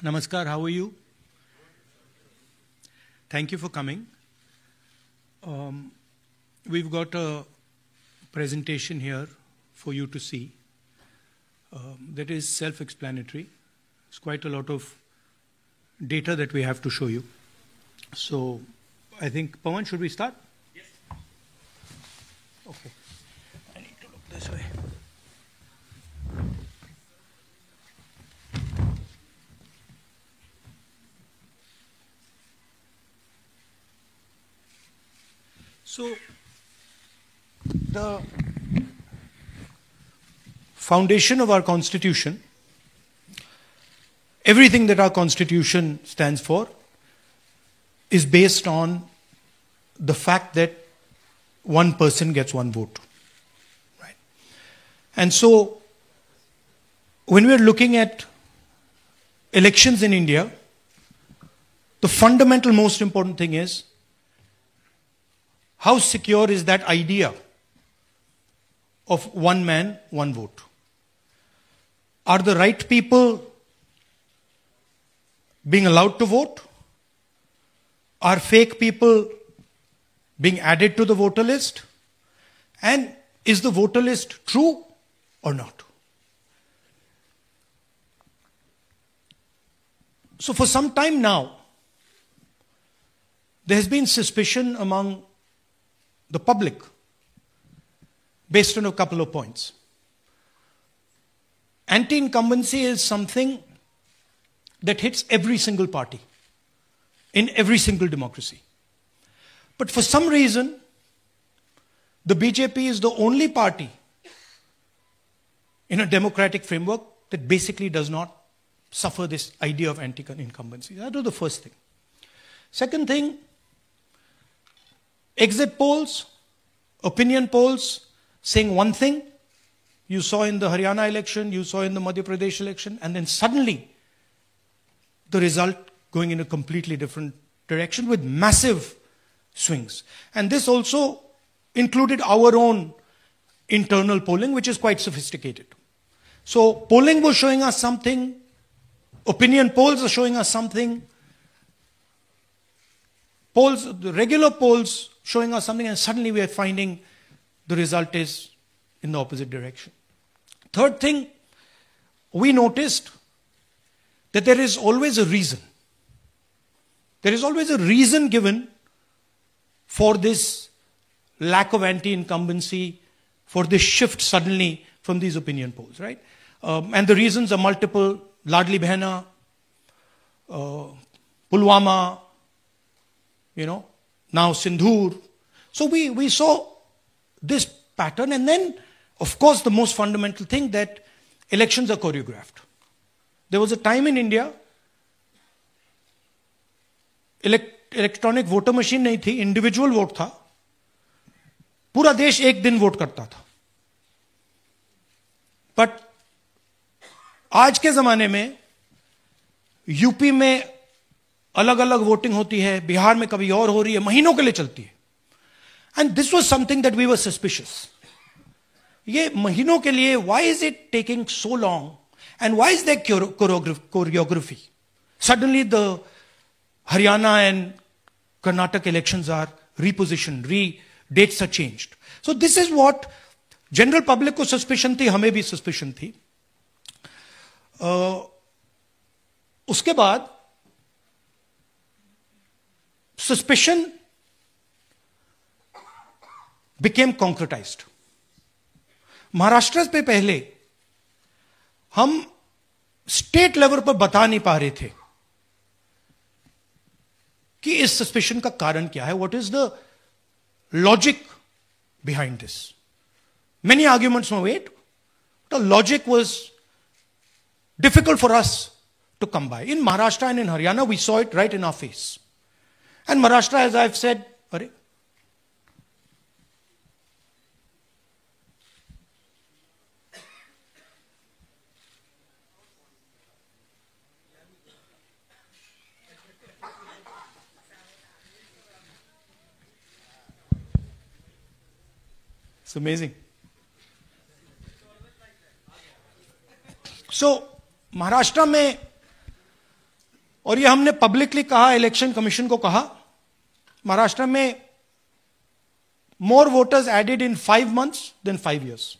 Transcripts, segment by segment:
Namaskar, how are you? Thank you for coming. We've got a presentation here for you to see that is self-explanatory. It's quite a lot of data that we have to show you. So I think, Pawan, should we start? Yes. Okay. I need to look this way. So, the foundation of our Constitution, everything that our Constitution stands for, is based on the fact that one person gets one vote. Right? And so, when we're looking at elections in India, the fundamental most important thing is how secure is that idea of one man, one vote? Are the right people being allowed to vote? Are fake people being added to the voter list? And is the voter list true or not? So for some time now, there has been suspicion among the public based on a couple of points. Anti-incumbency is something that hits every single party in every single democracy. But for some reason, the BJP is the only party in a democratic framework that basically does not suffer this idea of anti-incumbency. That was the first thing. Second thing, exit polls, opinion polls saying one thing, you saw in the Haryana election, you saw in the Madhya Pradesh election, and then suddenly the result going in a completely different direction with massive swings. And this also included our own internal polling, which is quite sophisticated. So polling was showing us something, opinion polls are showing us something, polls, the regular polls showing us something, and suddenly we are finding the result is in the opposite direction. Third thing, we noticed that there is always a reason. There is always a reason given for this lack of anti-incumbency, for this shift suddenly from these opinion polls, right? And the reasons are multiple. Ladli Behna, Pulwama, now Sindhur. So we saw this pattern, and then, of course, the most fundamental thing that elections are choreographed. There was a time in India, electronic voter machine नहीं थी, individual vote था, पूरा देश एक दिन vote करता था. But आज के जमाने में यूपी में अलग अलग वोटिंग होती है, बिहार में कभी और हो रही है, महीनों के लिए चलती है. And this was something that we were suspicious. ये महीनों के लिए, why is it taking so long and why is there choreography? Suddenly the Haryana and Karnataka elections are repositioned, dates are changed. So this is what general public को suspicion थी, हमें भी suspicion थी. उसके बाद suspicion became concretized. महाराष्ट्र पे पहले हम स्टेट लेवल पर बता नहीं पा रहे थे कि इस सस्पेशन का कारण क्या है, what is the logic behind this. Many arguments were made, the logic was difficult for us to come by. In Maharashtra and in Haryana we saw it right in our face. And Maharashtra, as I have said, अरे it's amazing. So, Maharashtra में और ये हमने publicly कहा, election commission को कहा, महाराष्ट्र में more voters added in 5 months than 5 years.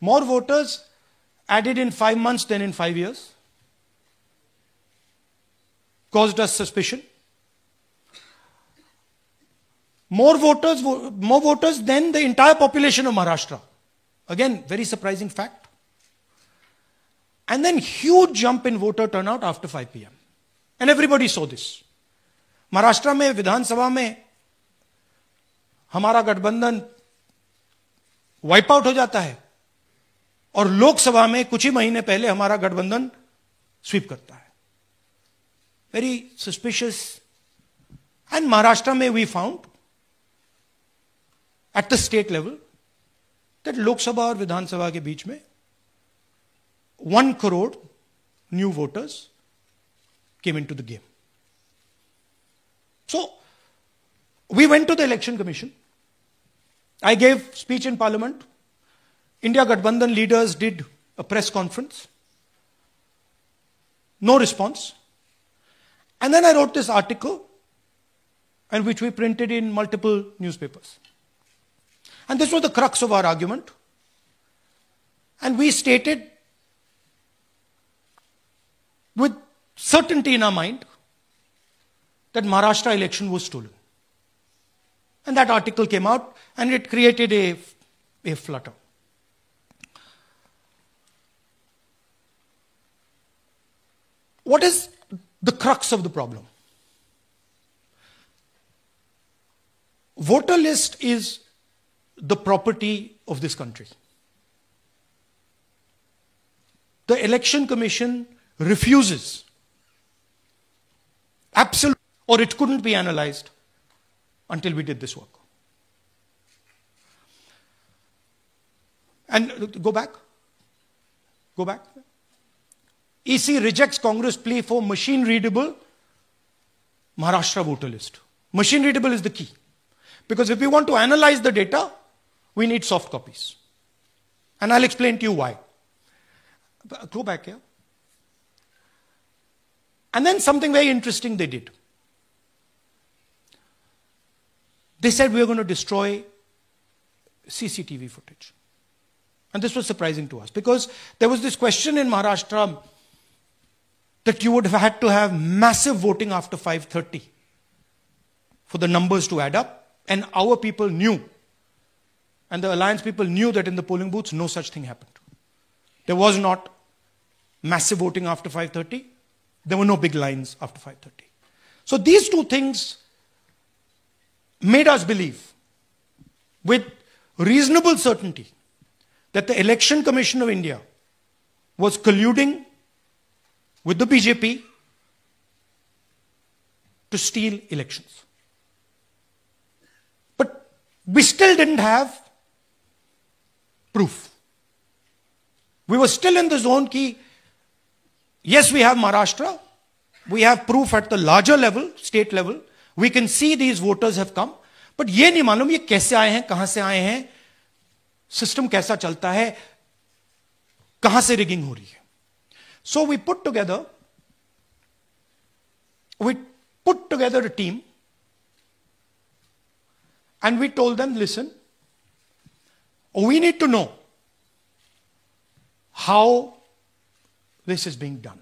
More voters added in 5 months than in 5 years. Caused us suspicion. More voters than the entire population of Maharashtra. Again, very surprising fact. And then huge jump in voter turnout after 5 p.m. And everybody saw this. Maharashtra में विधानसभा में हमारा गठबंधन wipe out हो जाता है और लोकसभा में कुछ ही महीने पहले हमारा गठबंधन स्वीप करता है. Very suspicious. एंड महाराष्ट्र में we found at the state level that Lok Sabha और विधानसभा के बीच में 1 crore new voters came into the game. So, we went to the election commission. I gave speech in parliament. India Gathbandhan leaders did a press conference. No response. And then I wrote this article, and which we printed in multiple newspapers. And this was the crux of our argument. And we stated with certainty in our mind that Maharashtra election was stolen. And that article came out and it created a flutter. What is the crux of the problem? Voter list is the property of this country. The Election Commission refuses, absolutely, or it couldn't be analyzed until we did this work. And go back. EC rejects Congress plea for machine readable Maharashtra voter list. Machine readable is the key. Because if we want to analyze the data, we need soft copies. And I'll explain to you why. Go back here. And then something very interesting they did. They said we are going to destroy CCTV footage. And this was surprising to us because there was this question in Maharashtra that you would have had to have massive voting after 5:30 for the numbers to add up. And our people knew, and the alliance people knew that in the polling booths no such thing happened. There was not massive voting after 5:30. There were no big lines after 5:30. So these two things made us believe with reasonable certainty that the Election Commission of India was colluding with the BJP to steal elections. But we still didn't have proof. We were still in the zone ki, yes, we have Maharashtra. We have proof at the larger level, state level. We can see these voters have come. But ये नहीं मालूम ये कैसे आए हैं, कहां से आए हैं, सिस्टम कैसा चलता है, कहां से रिगिंग हो रही है. So we put together a team and we told them, listen, we need to know how this is being done.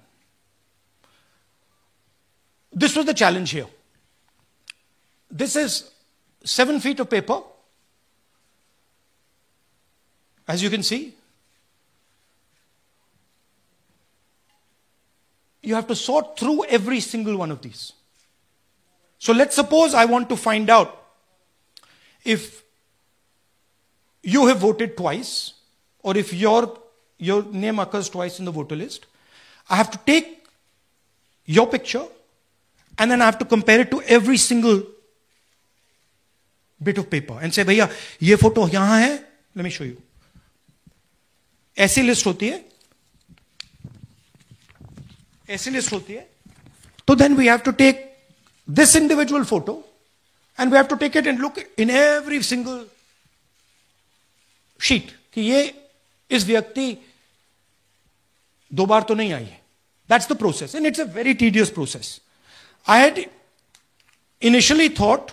This was the challenge here. This is 7 feet of paper. As you can see, you have to sort through every single one of these. So let's suppose I want to find out if you have voted twice or if your name occurs twice in the voter list. I have to take your picture and then I have to compare it to every single bit of paper and say, भैया ये photo यहां है, let me show you. ऐसी list होती है, ऐसी list होती है. So then we have to take this individual photo And we have to take it and look in every single sheet कि ये इस व्यक्ति दो बार तो नहीं आई है. That's the process, and it's a very tedious process. I had initially thought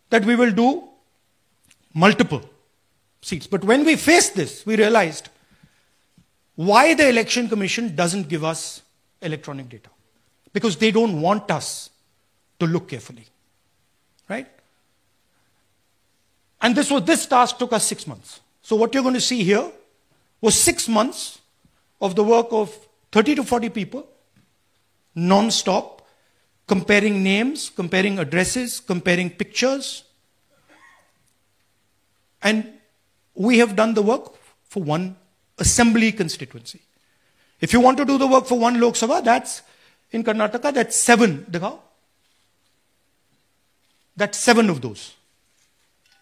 that we will do multiple seats, but when we faced this, we realized why the Election Commission doesn't give us electronic data. Because they don't want us to look carefully. Right? And this task took us 6 months. So what you're going to see here was 6 months of the work of 30 to 40 people, non-stop, comparing names, comparing addresses, comparing pictures. And we have done the work for one assembly constituency. If you want to do the work for one Lok Sabha, that's in Karnataka, that's 7. Dikhao. That's 7 of those.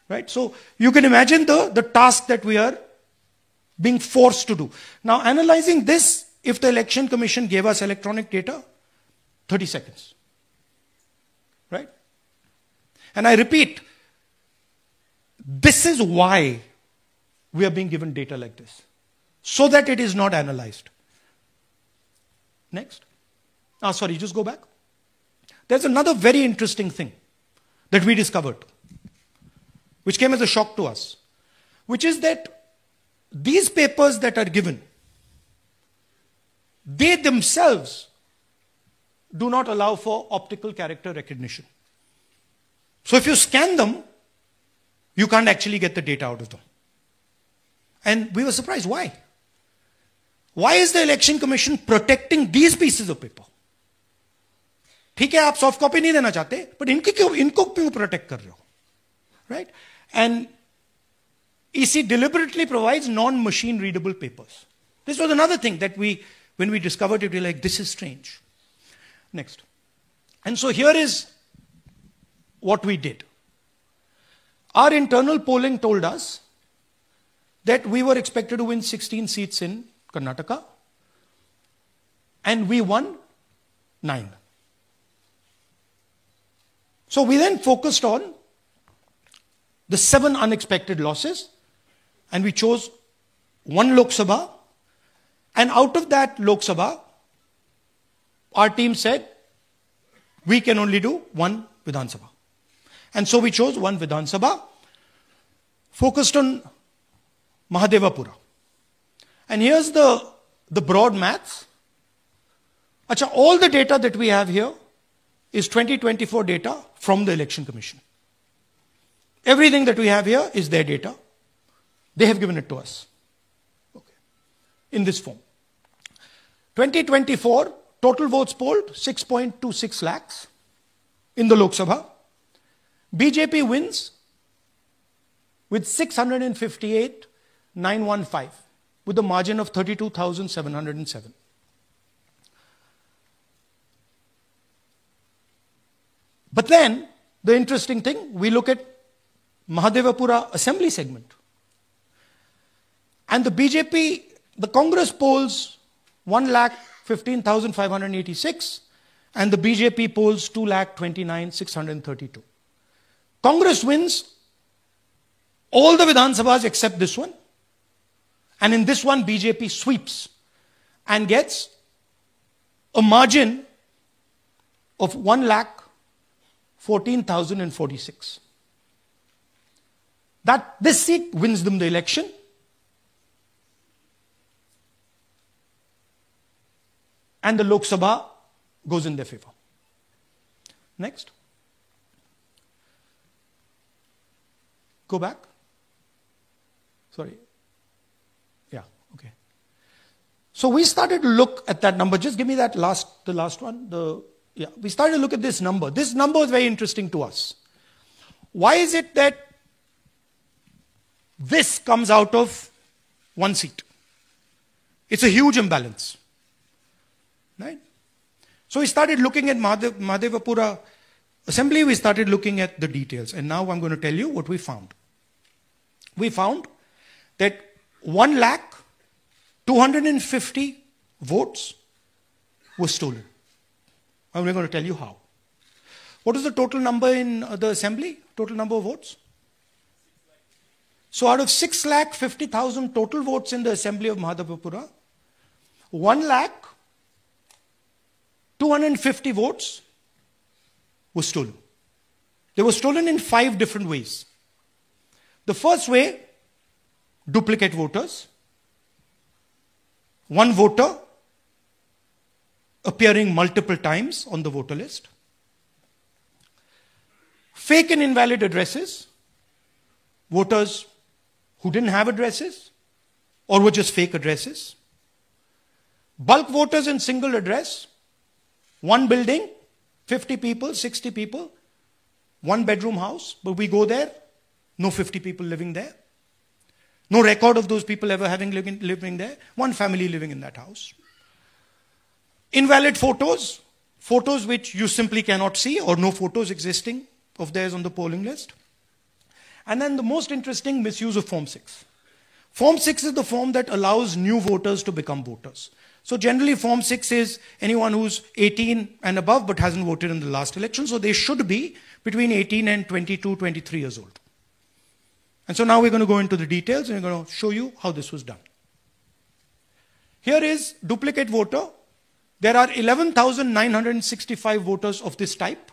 Right? So you can imagine the task that we are being forced to do. Now analyzing this, if the Election Commission gave us electronic data, 30 seconds. Right? And I repeat, this is why we are being given data like this. So that it is not analyzed. Next. Sorry, just go back. There's another very interesting thing that we discovered, which came as a shock to us, which is that these papers that are given, they themselves do not allow for optical character recognition. So if you scan them, you can't actually get the data out of them. And we were surprised. Why? Why is the Election Commission protecting these pieces of paper? ठीक है, आप soft copy नहीं देना चाहते, but इनको क्यों protect कर रहे हो? Right? And EC deliberately provides non-machine readable papers. This was another thing that when we discovered it, we were like, this is strange. Next. And so here is what we did. Our internal polling told us that we were expected to win 16 seats in Karnataka, and we won 9. So we then focused on the 7 unexpected losses, and we chose 1 Lok Sabha, and out of that Lok Sabha, our team said, we can only do 1 Vidhan Sabha. And so we chose 1 Vidhan Sabha, focused on Mahadevapura. And here's the broad maths. Achha, all the data that we have here is 2024 data from the Election Commission. Everything that we have here is their data. They have given it to us. Okay. In this form. 2024, total votes polled, 6.26 lakhs in the Lok Sabha. BJP wins with 658,915 with a margin of 32,707. But then, the interesting thing, we look at Mahadevapura assembly segment. And the BJP, the Congress polls 1,15,586 and the BJP polls 2,29,632. Congress wins all the Vidhan Sabhas except this one. And in this one, BJP sweeps and gets a margin of 1,14,046. This seat wins them the election. And the Lok Sabha goes in their favor. Next. Go back. Sorry. Yeah, okay. So we started to look at that number. Just give me the last one. We started to look at this number. This number is very interesting to us. Why is it that this comes out of 1 seat? It's a huge imbalance. Right? So we started looking at Mahadevapura assembly. We started looking at the details. And now I'm going to tell you what we found. We found that 1,250,000 votes were stolen. And we're going to tell you how. What is the total number in the assembly? Total number of votes? So out of 6,50,000 total votes in the assembly of Mahadevapura, 1,250 votes were stolen. They were stolen in 5 different ways. The first way, duplicate voters. One voter appearing multiple times on the voter list. Fake and invalid addresses. Voters who didn't have addresses or were just fake addresses. Bulk voters in single address. One building, 50 people, 60 people. One bedroom house, but we go there, no 50 people living there. No record of those people ever having living there. One family living in that house. Invalid photos. Photos which you simply cannot see or no photos existing of theirs on the polling list. And then the most interesting, misuse of Form 6. Form 6 is the form that allows new voters to become voters. So generally Form 6 is anyone who's 18 and above but hasn't voted in the last election. So they should be between 18 and 22, 23 years old. And so now we're going to go into the details and we're going to show you how this was done. Here is duplicate voter. There are 11,965 voters of this type.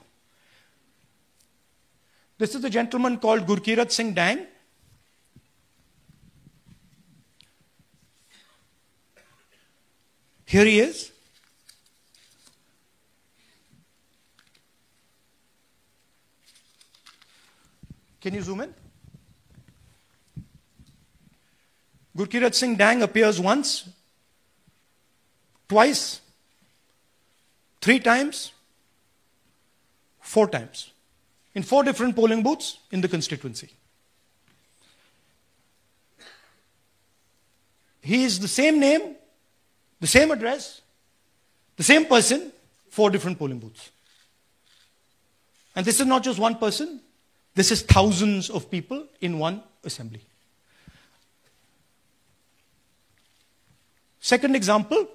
This is a gentleman called Gurkirat Singh Dang. Here he is. Can you zoom in? Gurkirat Singh Dang appears once, twice, 3 times, 4 times. In 4 different polling booths in the constituency. He is the same name, the same address, the same person, 4 different polling booths. And this is not just one person, this is thousands of people in one assembly. Second example,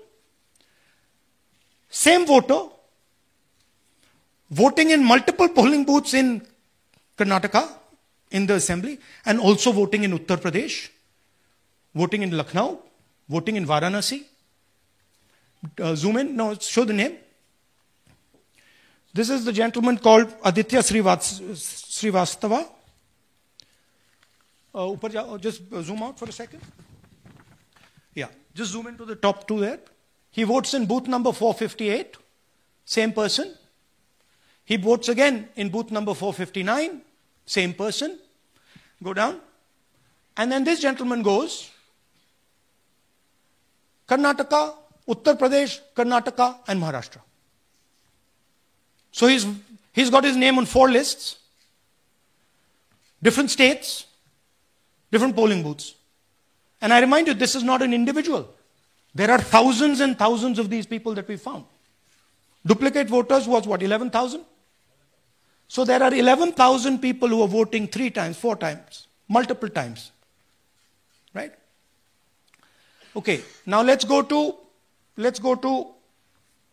same voter, voting in multiple polling booths in Karnataka, in the assembly, and also voting in Uttar Pradesh, voting in Lucknow, voting in Varanasi. Zoom in, no, show the name. This is the gentleman called Aditya Srivastava. Just zoom out for a second. Yeah, just zoom into the top 2 there. He votes in booth number 458, same person. He votes again in booth number 459, same person. Go down. And then this gentleman goes, Karnataka, Uttar Pradesh, Karnataka, and Maharashtra. So he's got his name on 4 lists, different states, different polling booths. And I remind you, this is not an individual. There are thousands and thousands of these people that we found. Duplicate voters was what, 11,000? So there are 11,000 people who are voting 3 times, 4 times, multiple times. Right? Okay, now let's go to,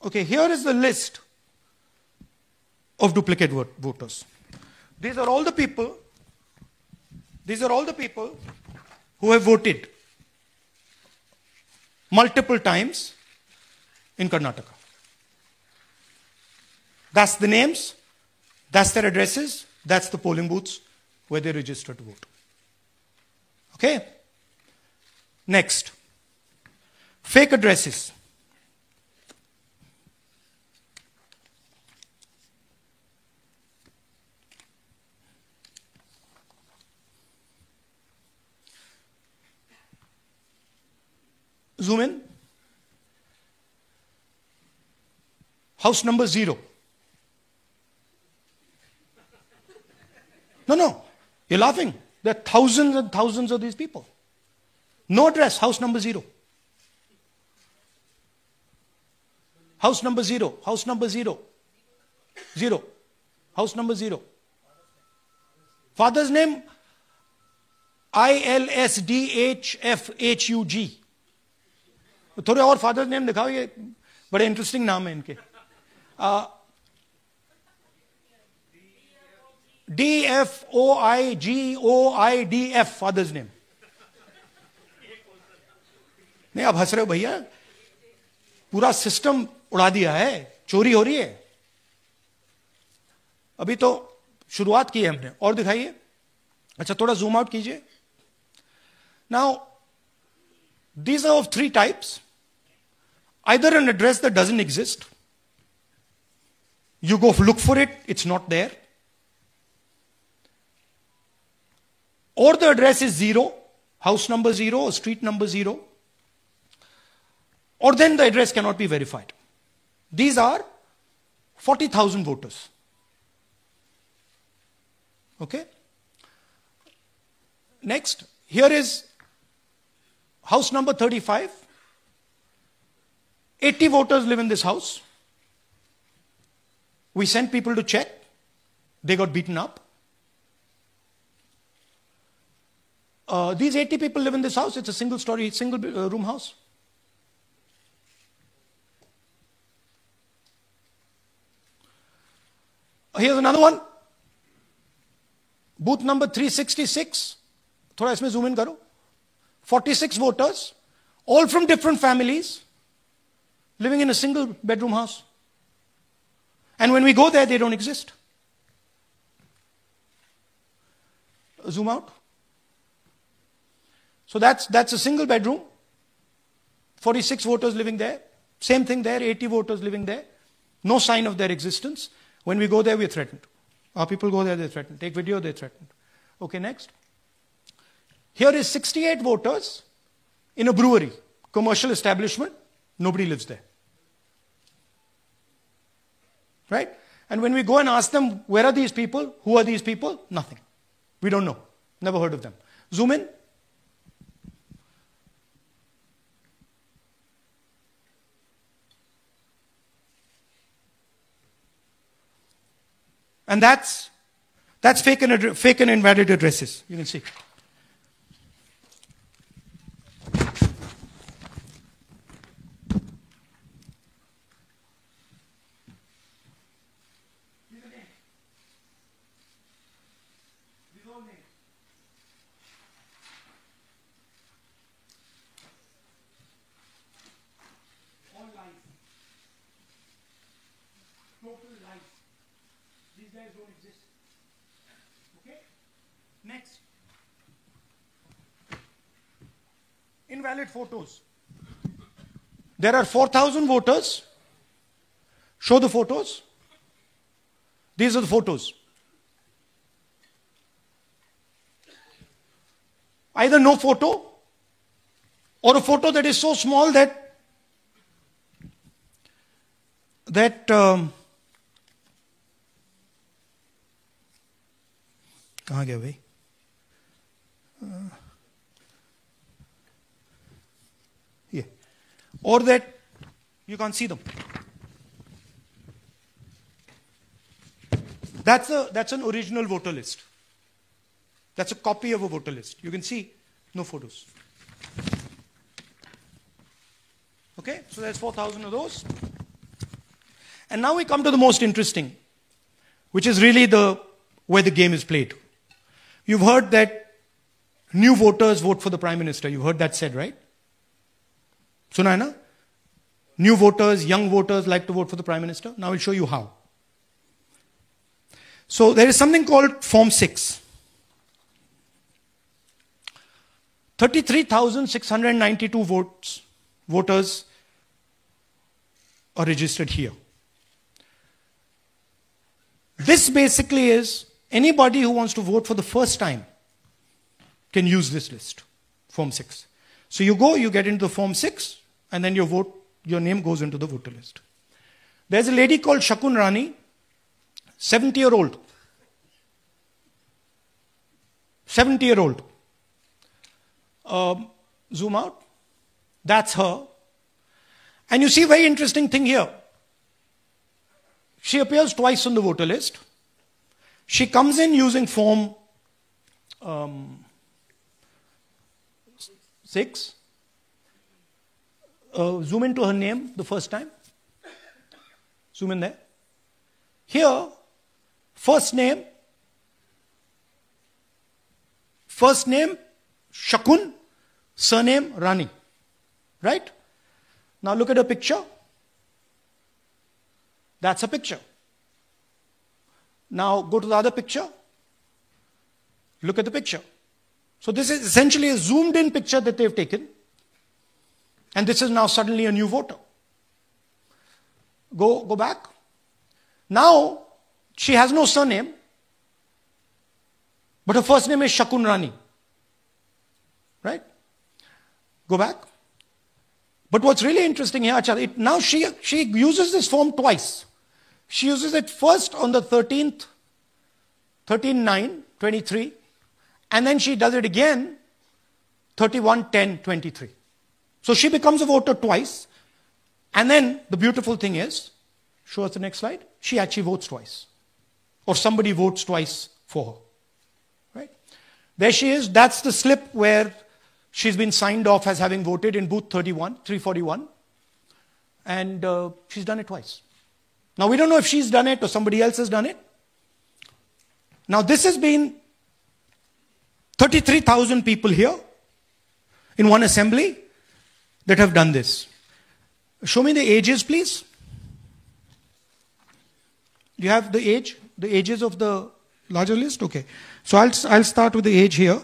okay, here is the list of duplicate voters. These are all the people who have voted multiple times in Karnataka. That's the names, that's their addresses, that's the polling booths where they register to vote. Okay? Next. Fake addresses. Zoom in. House number 0. No, you're laughing. There are thousands and thousands of these people. No address, house number 0. House number 0, house number 0. 0. House number 0. Father's name, ILSDHFHUG. थोड़े और father's name दिखाओ, ये बड़े interesting नाम है इनके. DFOIGOIDF, father's name. नहीं, आप हंस रहे हो भैया, पूरा सिस्टम उड़ा दिया है, चोरी हो रही है. अभी तो शुरुआत की है हमने. और दिखाइए. अच्छा, थोड़ा जूम आउट कीजिए. Now these are of three types. Either an address that doesn't exist, you go look for it, it's not there, or the address is 0, house number 0 or street number 0, or then the address cannot be verified. These are 40,000 voters. Okay? Next, here is house number 35. 80 voters live in this house. We sent people to check. They got beaten up. These 80 people live in this house. It's a single story, single room house. Here's another one. Booth number 366. थोड़ा इसमें zoom in करो. 46 voters, all from different families, living in a single bedroom house. And when we go there, they don't exist. Zoom out. So that's a single bedroom. 46 voters living there. Same thing there, 80 voters living there. No sign of their existence. When we go there, we're threatened. Our people go there, they're threatened. Take video, they're threatened. Okay, next. Here is 68 voters in a brewery, commercial establishment. Nobody lives there. Right? And when we go and ask them, where are these people? Who are these people? Nothing. We don't know. Never heard of them. Zoom in. And that's fake and invalid addresses. You can see. Next. Invalid photos. There are 4,000 voters. Show the photos. These are the photos. Either no photo or a photo that is so small that कहाँ गया भाई? Yeah. Or that you can't see them. That's an original voter list. That's a copy of a voter list. You can see no photos. Okay, so there's 4,000 of those. And now we come to the most interesting, which is really where the game is played. You've heard that new voters vote for the Prime Minister. You've heard that said, right? Suna hai na? New voters, young voters like to vote for the Prime Minister. Now I'll show you how. So there is something called Form 6. 33,692 voters are registered here. This basically is anybody who wants to vote for the first time can use this list, Form 6. So you go, you get into the Form 6, and then your name goes into the voter list. There's a lady called Shakun Rani, 70-year-old. 70-year-old. Zoom out. That's her. And you see a very interesting thing here. She appears twice on the voter list. She comes in using Form 6. Zoom into her name the first time. Zoom in there. Here, first name, First name Shakun, surname Rani. Right? Now look at a picture. That's a picture. Now go to the other picture. Look at the picture. So this is essentially a zoomed in picture that they've taken. And this is now suddenly a new voter. Go back. Now she has no surname, but her first name is Shakun Rani. Right? Go back. But what's really interesting here, now she uses this form twice. She uses it first on the 13th, 13/9/23, and then she does it again 31/10/23. So she becomes a voter twice. And then the beautiful thing is, show us the next slide, she actually votes twice. Or somebody votes twice for her. Right? There she is. That's the slip where she's been signed off as having voted in booth 341. And she's done it twice. Now we don't know if she's done it or somebody else has done it. Now this has been 33,000 people here in one assembly that have done this. Show me the ages, please. Do you have the ages of the larger list? Okay. So I'll start with the age here.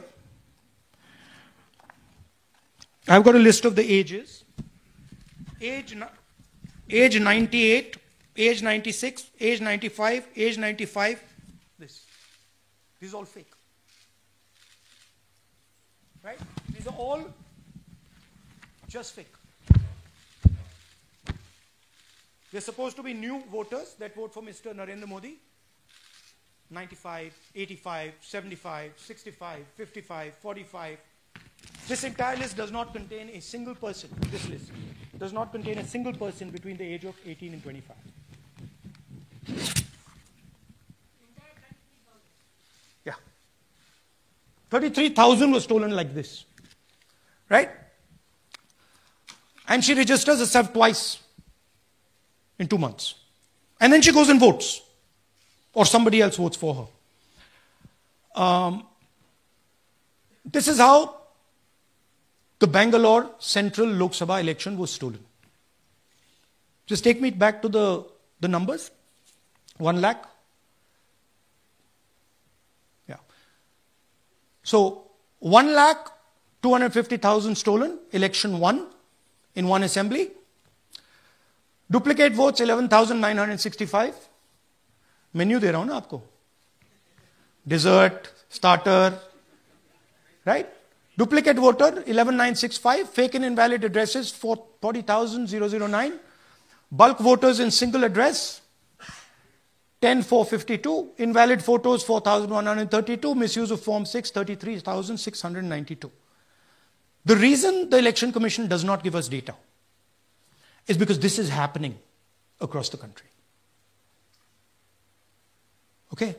I've got a list of the ages. Age 98, age 96, age 95, age 95. This is all fake. Right? These are all just fake. They're supposed to be new voters that vote for Mr. Narendra Modi. 95, 85, 75, 65, 55, 45. This entire list does not contain a single person. This list does not contain a single person between the age of 18 and 25. Yeah. 33,000 was stolen like this. Right? And she registers herself twice in 2 months. And then she goes and votes. Or somebody else votes for her. This is how the Bangalore Central Lok Sabha election was stolen. Just take me back to the numbers. 1 lakh. Yeah. So 1,250,000 stolen, election won in one assembly. Duplicate votes 11,965. Menu दे रहा हूं ना आपको. Dessert, starter, right? Duplicate voter 11,965. Fake and invalid addresses 40,009. Bulk voters in single address 10,452. Invalid photos 4,132. Misuse of Form 6 33,692. The reason the Election Commission does not give us data is because this is happening across the country. Okay.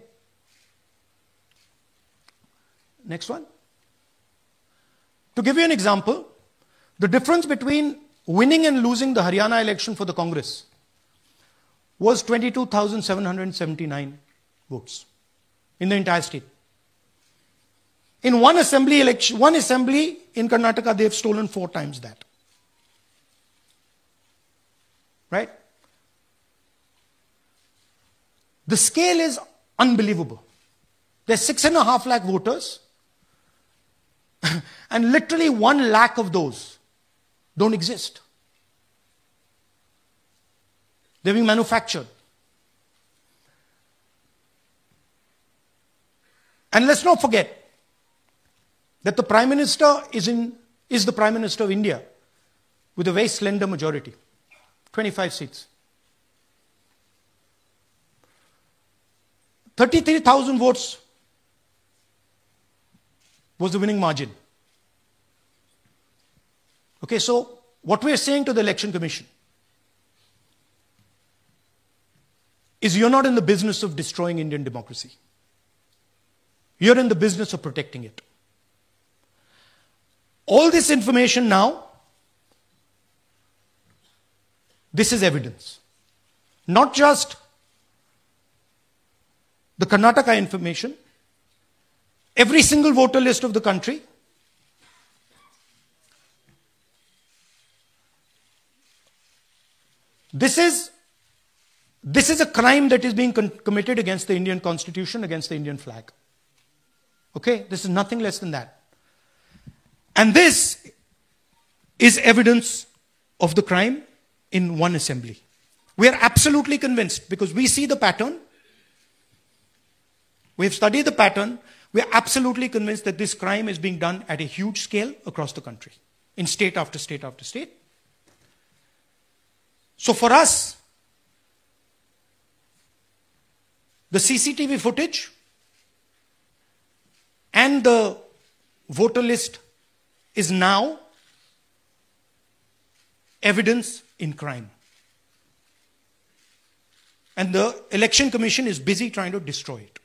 Next one. To give you an example, the difference between winning and losing the Haryana election for the Congress was 22,779 votes in the entire state. In one assembly election, one assembly in Karnataka, they've stolen 4 times that. Right? The scale is unbelievable. There's 6.5 lakh voters, and literally 1 lakh of those don't exist. They're being manufactured. And let's not forget that the Prime Minister is the Prime Minister of India with a very slender majority, 25 seats. 33,000 votes was the winning margin. Okay, so what we are saying to the Election Commission is you're not in the business of destroying Indian democracy. You're in the business of protecting it. All this information now, this is evidence. Not just the Karnataka information, every single voter list of the country. This is a crime that is being committed against the Indian Constitution, against the Indian flag. Okay? This is nothing less than that. And this is evidence of the crime in one assembly. We are absolutely convinced because we see the pattern. We have studied the pattern. We are absolutely convinced that this crime is being done at a huge scale across the country, in state after state after state. So for us, the CCTV footage and the voter list is now evidence in crime. And the Election Commission is busy trying to destroy it.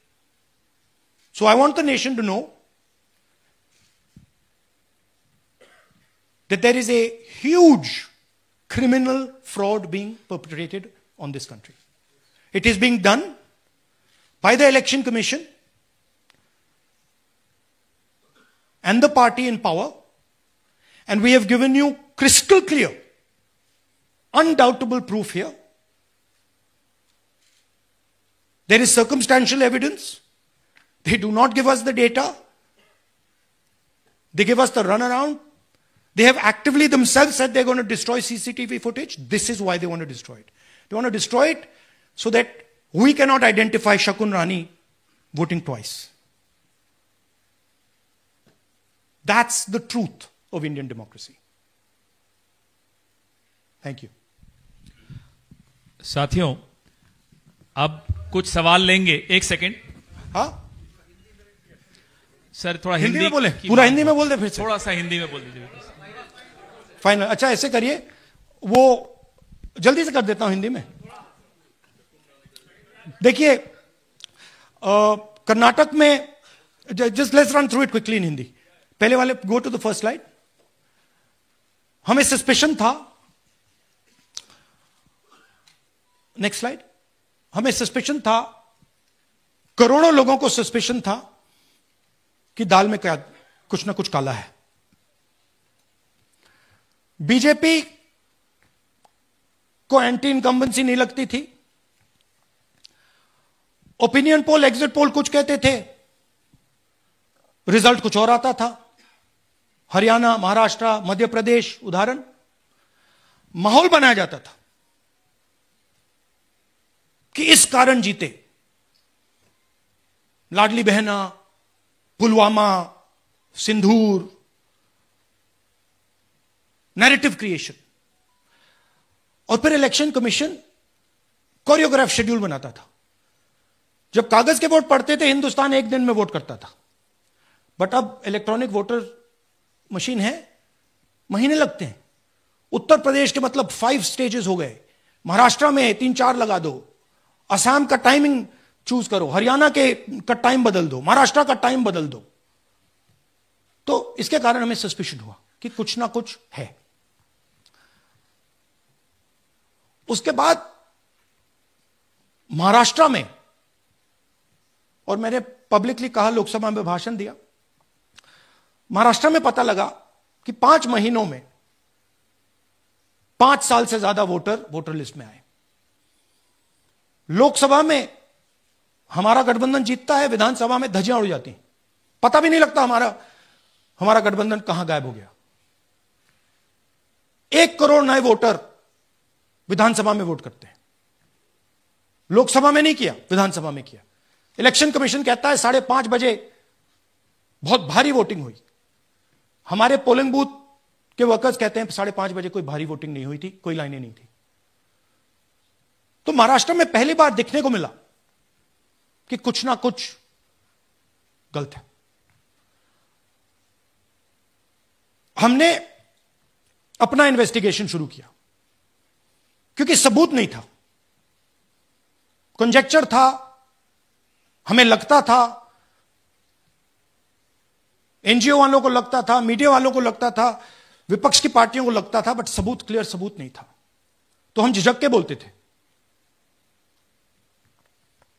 So I want the nation to know that there is a huge criminal fraud being perpetrated on this country. It is being done by the Election Commission and the party in power, and we have given you crystal clear, undoubtable proof here. There is circumstantial evidence. They do not give us the data. They give us the runaround. They have actively themselves said they're going to destroy CCTV footage. This is why they want to destroy it. They want to destroy it so that we cannot identify Shakun Rani voting twice. That's the truth of Indian democracy. Thank you. साथियों, अब कुछ सवाल लेंगे. एक second. हाँ, sir थोड़ा हिंदी में बोले, पूरा हिंदी में बोल दे फिर से. थोड़ा सा हिंदी में बोल दीजिए. फाइनल. अच्छा ऐसे करिए, वो जल्दी से कर देता हूं हिंदी में. देखिए, कर्नाटक में, just let's run through it quickly in Hindi. पहले वाले, go to the first slide. हमें सस्पेशन था, नेक्स्ट स्लाइड. हमें सस्पेशन था, करोड़ों लोगों को सस्पेशन था कि दाल में क्या कुछ ना कुछ काला है. बीजेपी को एंटी इनकम्बेंसी नहीं लगती थी. ओपिनियन पोल, एग्जिट पोल कुछ कहते थे, रिजल्ट कुछ और आता था. हरियाणा, महाराष्ट्र, मध्य प्रदेश उदाहरण. माहौल बनाया जाता था कि इस कारण जीते. लाडली बहना, पुलवामा, सिंदूर, नैरेटिव क्रिएशन. और फिर इलेक्शन कमीशन कोरियोग्राफ शेड्यूल बनाता था. जब कागज के वोट पड़ते थे, हिंदुस्तान एक दिन में वोट करता था. बट अब इलेक्ट्रॉनिक वोटर मशीन है, महीने लगते हैं. उत्तर प्रदेश के मतलब 5 स्टेजेस हो गए. महाराष्ट्र में 3-4 लगा दो. असम का टाइमिंग चूज करो, हरियाणा का टाइम बदल दो, महाराष्ट्र का टाइम बदल दो. तो इसके कारण हमें सस्पिशन हुआ कि कुछ ना कुछ है. उसके बाद महाराष्ट्र में, और मैंने पब्लिकली कहा, लोकसभा में भाषण दिया, महाराष्ट्र में पता लगा कि 5 महीनों में 5 साल से ज्यादा वोटर लिस्ट में आए. लोकसभा में हमारा गठबंधन जीतता है, विधानसभा में धज्जियां उड़ जाती हैं. पता भी नहीं लगता हमारा गठबंधन कहां गायब हो गया. 1 करोड़ नए वोटर विधानसभा में वोट करते हैं. लोकसभा में नहीं किया, विधानसभा में किया. इलेक्शन कमीशन कहता है 5:30 बजे बहुत भारी वोटिंग हुई. हमारे पोलिंग बूथ के वर्कर्स कहते हैं 5:30 बजे कोई भारी वोटिंग नहीं हुई थी, कोई लाइनें नहीं थी. तो महाराष्ट्र में पहली बार देखने को मिला कि कुछ ना कुछ गलत है. हमने अपना इन्वेस्टिगेशन शुरू किया क्योंकि सबूत नहीं था, कंजेक्चर था. हमें लगता था, एनजीओ वालों को लगता था, मीडिया वालों को लगता था, विपक्ष की पार्टियों को लगता था, बट सबूत, क्लियर सबूत नहीं था. तो हम झिझक के बोलते थे.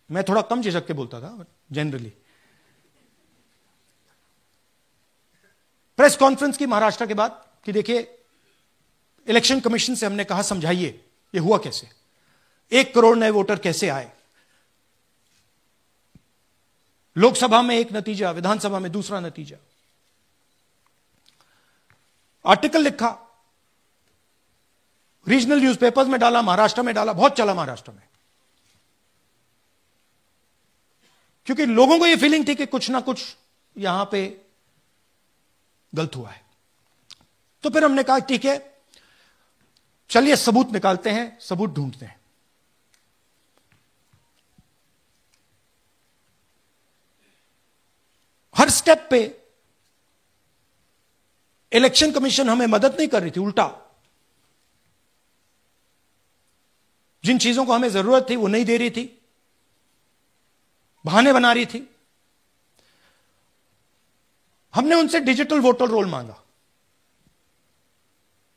मैं थोड़ा कम झिझक के बोलता था, बट जनरली प्रेस कॉन्फ्रेंस की महाराष्ट्र के बाद कि देखिए इलेक्शन कमीशन से हमने कहा समझाइए ये हुआ कैसे, 1 करोड़ नए वोटर कैसे आए, लोकसभा में एक नतीजा, विधानसभा में दूसरा नतीजा। आर्टिकल लिखा, रीजनल न्यूज़पेपर्स में डाला, महाराष्ट्र में डाला, बहुत चला महाराष्ट्र में, क्योंकि लोगों को यह फीलिंग थी कि कुछ ना कुछ यहां पे गलत हुआ है। तो फिर हमने कहा ठीक है चलिए सबूत निकालते हैं, सबूत ढूंढते हैं। हर स्टेप पे इलेक्शन कमीशन हमें मदद नहीं कर रही थी, उल्टा जिन चीजों को हमें जरूरत थी वो नहीं दे रही थी, बहाने बना रही थी। हमने उनसे डिजिटल वोटर रोल मांगा,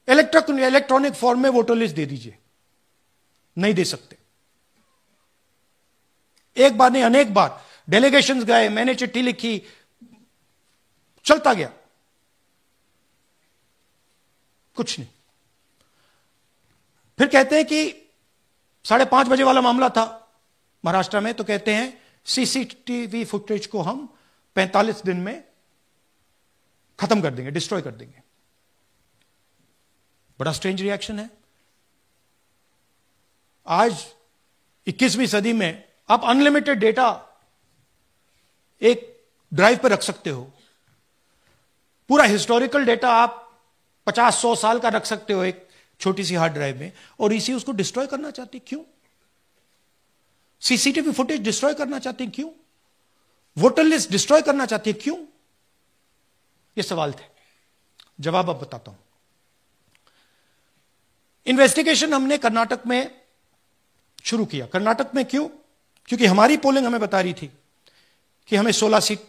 इलेक्ट्रॉनिक फॉर्म में वोटर लिस्ट दे दीजिए, नहीं दे सकते। एक बार नहीं अनेक बार डेलीगेशंस गए, मैंने चिट्ठी लिखी, चलता गया, कुछ नहीं। फिर कहते हैं कि 5:30 बजे वाला मामला था महाराष्ट्र में, तो कहते हैं सीसीटीवी फुटेज को हम 45 दिन में खत्म कर देंगे, डिस्ट्रॉय कर देंगे। बड़ा स्ट्रेंज रिएक्शन है। आज 21वीं सदी में आप अनलिमिटेड डेटा एक ड्राइव पर रख सकते हो, पूरा हिस्टोरिकल डेटा आप 50-100 साल का रख सकते हो एक छोटी सी हार्ड ड्राइव में, और इसी उसको डिस्ट्रॉय करना चाहती क्यों? सीसीटीवी फुटेज डिस्ट्रॉय करना चाहती क्यों? वोटर लिस्ट डिस्ट्रॉय करना चाहती है क्यों? ये सवाल थे, जवाब अब बताता हूं। इन्वेस्टिगेशन हमने कर्नाटक में शुरू किया। कर्नाटक में क्यों? क्योंकि हमारी पोलिंग हमें बता रही थी कि हमें 16 सीट,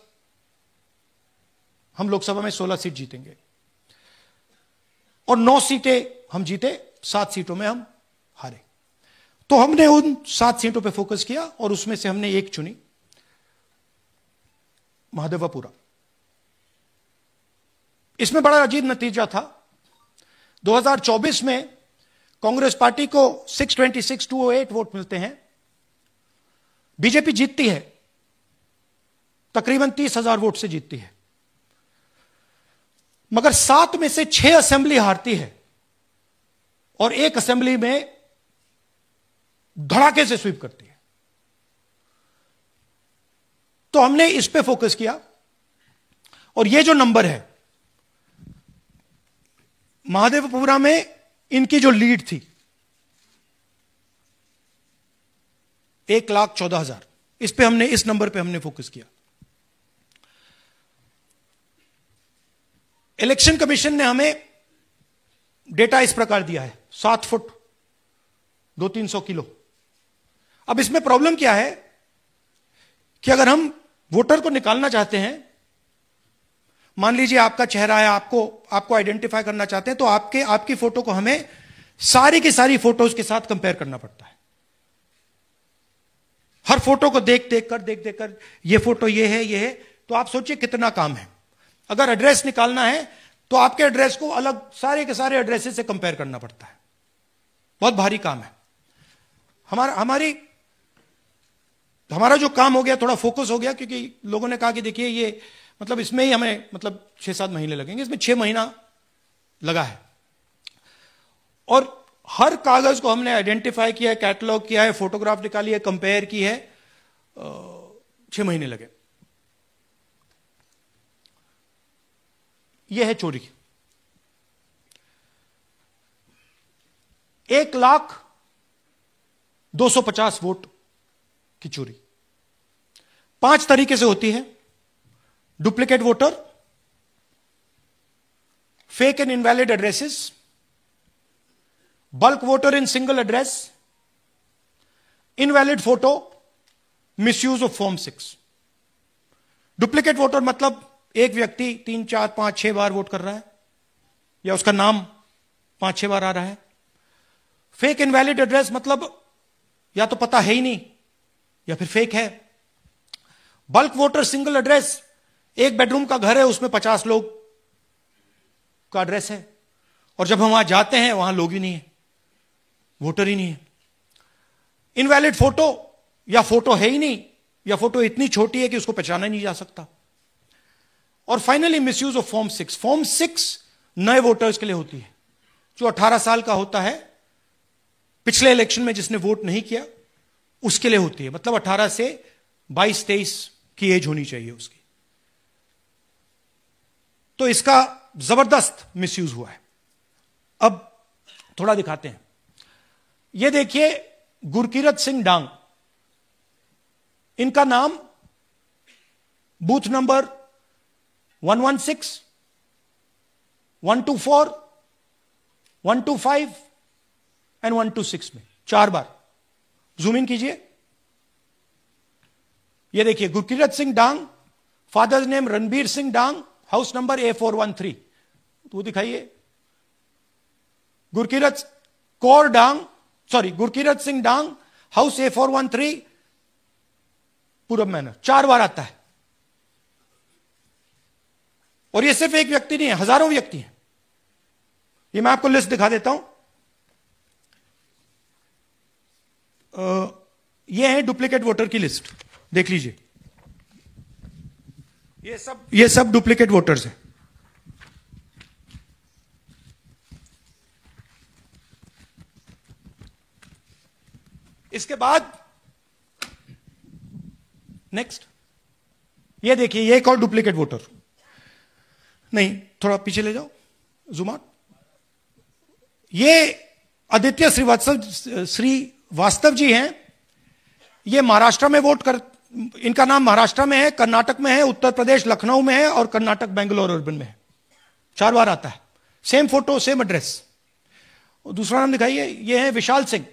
हम लोकसभा में 16 सीट जीतेंगे और 9 सीटें हम जीते, 7 सीटों में हम हारे। तो हमने उन 7 सीटों पे फोकस किया और उसमें से हमने एक चुनी, महादेवपुरा। इसमें बड़ा अजीब नतीजा था। 2024 में कांग्रेस पार्टी को 626-208 वोट मिलते हैं, बीजेपी जीतती है, तकरीबन 30,000 वोट से जीतती है, मगर 7 में से 6 असेंबली हारती है और 1 असेंबली में धड़ाके से स्वीप करती है। तो हमने इस पे फोकस किया और ये जो नंबर है, महादेवपुरा में इनकी जो लीड थी 1,14,000, इस पे हमने, इस नंबर पे हमने फोकस किया। इलेक्शन कमीशन ने हमें डेटा इस प्रकार दिया है, 7 फुट 200-300 किलो। अब इसमें प्रॉब्लम क्या है कि अगर हम वोटर को निकालना चाहते हैं, मान लीजिए आपका चेहरा है, आपको आइडेंटिफाई करना चाहते हैं, तो आपकी फोटो को हमें सारी की सारी फोटोज के साथ कंपेयर करना पड़ता है। हर फोटो को देख कर ये फोटो ये है, तो आप सोचिए कितना काम है। अगर एड्रेस निकालना है तो आपके एड्रेस को अलग सारे के सारे एड्रेसेस से कंपेयर करना पड़ता है, बहुत भारी काम है। हमारा जो काम हो गया, थोड़ा फोकस हो गया, क्योंकि लोगों ने कहा कि देखिए ये मतलब इसमें ही हमें मतलब 6-7 महीने लगेंगे, इसमें 6 महीना लगा है। और हर कागज को हमने आइडेंटिफाई किया है, कैटलॉग किया है, फोटोग्राफ निकाली है, कंपेयर की है, 6 महीने लगे। यह है चोरी। 1,02,50 वोट की चोरी 5 तरीके से होती है: duplicate voter, fake and invalid addresses, bulk voter in single address, invalid photo, misuse of form 6। Duplicate voter मतलब एक व्यक्ति 3, 4, 5, 6 बार वोट कर रहा है, या उसका नाम 5-6 बार आ रहा है। फेक इनवैलिड एड्रेस मतलब या तो पता है ही नहीं या फिर फेक है। बल्क वोटर सिंगल एड्रेस, एक बेडरूम का घर है, उसमें 50 लोग का एड्रेस है, और जब हम वहां जाते हैं वहां लोग ही नहीं है, वोटर ही नहीं है। इनवैलिड फोटो, या फोटो है ही नहीं, या फोटो इतनी छोटी है कि उसको पहचाना नहीं जा सकता। और finally misuse of form 6। Form 6 नए वोटर्स के लिए होती है, जो 18 साल का होता है, पिछले इलेक्शन में जिसने वोट नहीं किया उसके लिए होती है। मतलब 18 से 22-23 की एज होनी चाहिए उसकी। तो इसका जबरदस्त मिसयूज हुआ है। अब थोड़ा दिखाते हैं। यह देखिए, गुरकीरत सिंह डांग, इनका नाम बूथ नंबर 116, 124, 125 एंड 126 में 4 बार। जूम इन कीजिए। यह देखिए, गुरकीरत सिंह डांग, फादर्स नेम रणबीर सिंह डांग, हाउस नंबर A413। तो दिखाइए, गुरकीरत कौर डांग, सॉरी, गुरकीरत सिंह डांग, हाउस A413, पूरब मैनर। 4 बार आता है। और यह सिर्फ एक व्यक्ति नहीं है, हजारों व्यक्ति हैं। ये मैं आपको लिस्ट दिखा देता हूं। यह है डुप्लीकेट वोटर की लिस्ट, देख लीजिए। ये सब डुप्लीकेट वोटर्स हैं। इसके बाद नेक्स्ट, ये देखिए, ये एक और डुप्लीकेट वोटर। नहीं, थोड़ा पीछे ले जाओ, जूम आउट। ये आदित्य श्रीवास्तव जी हैं। ये महाराष्ट्र में वोट कर, इनका नाम महाराष्ट्र में है, कर्नाटक में है, उत्तर प्रदेश लखनऊ में है, और कर्नाटक बेंगलोर अर्बन में है। 4 बार आता है। Same photo, same address. दूसरा नाम दिखाइए। ये है विशाल सिंह।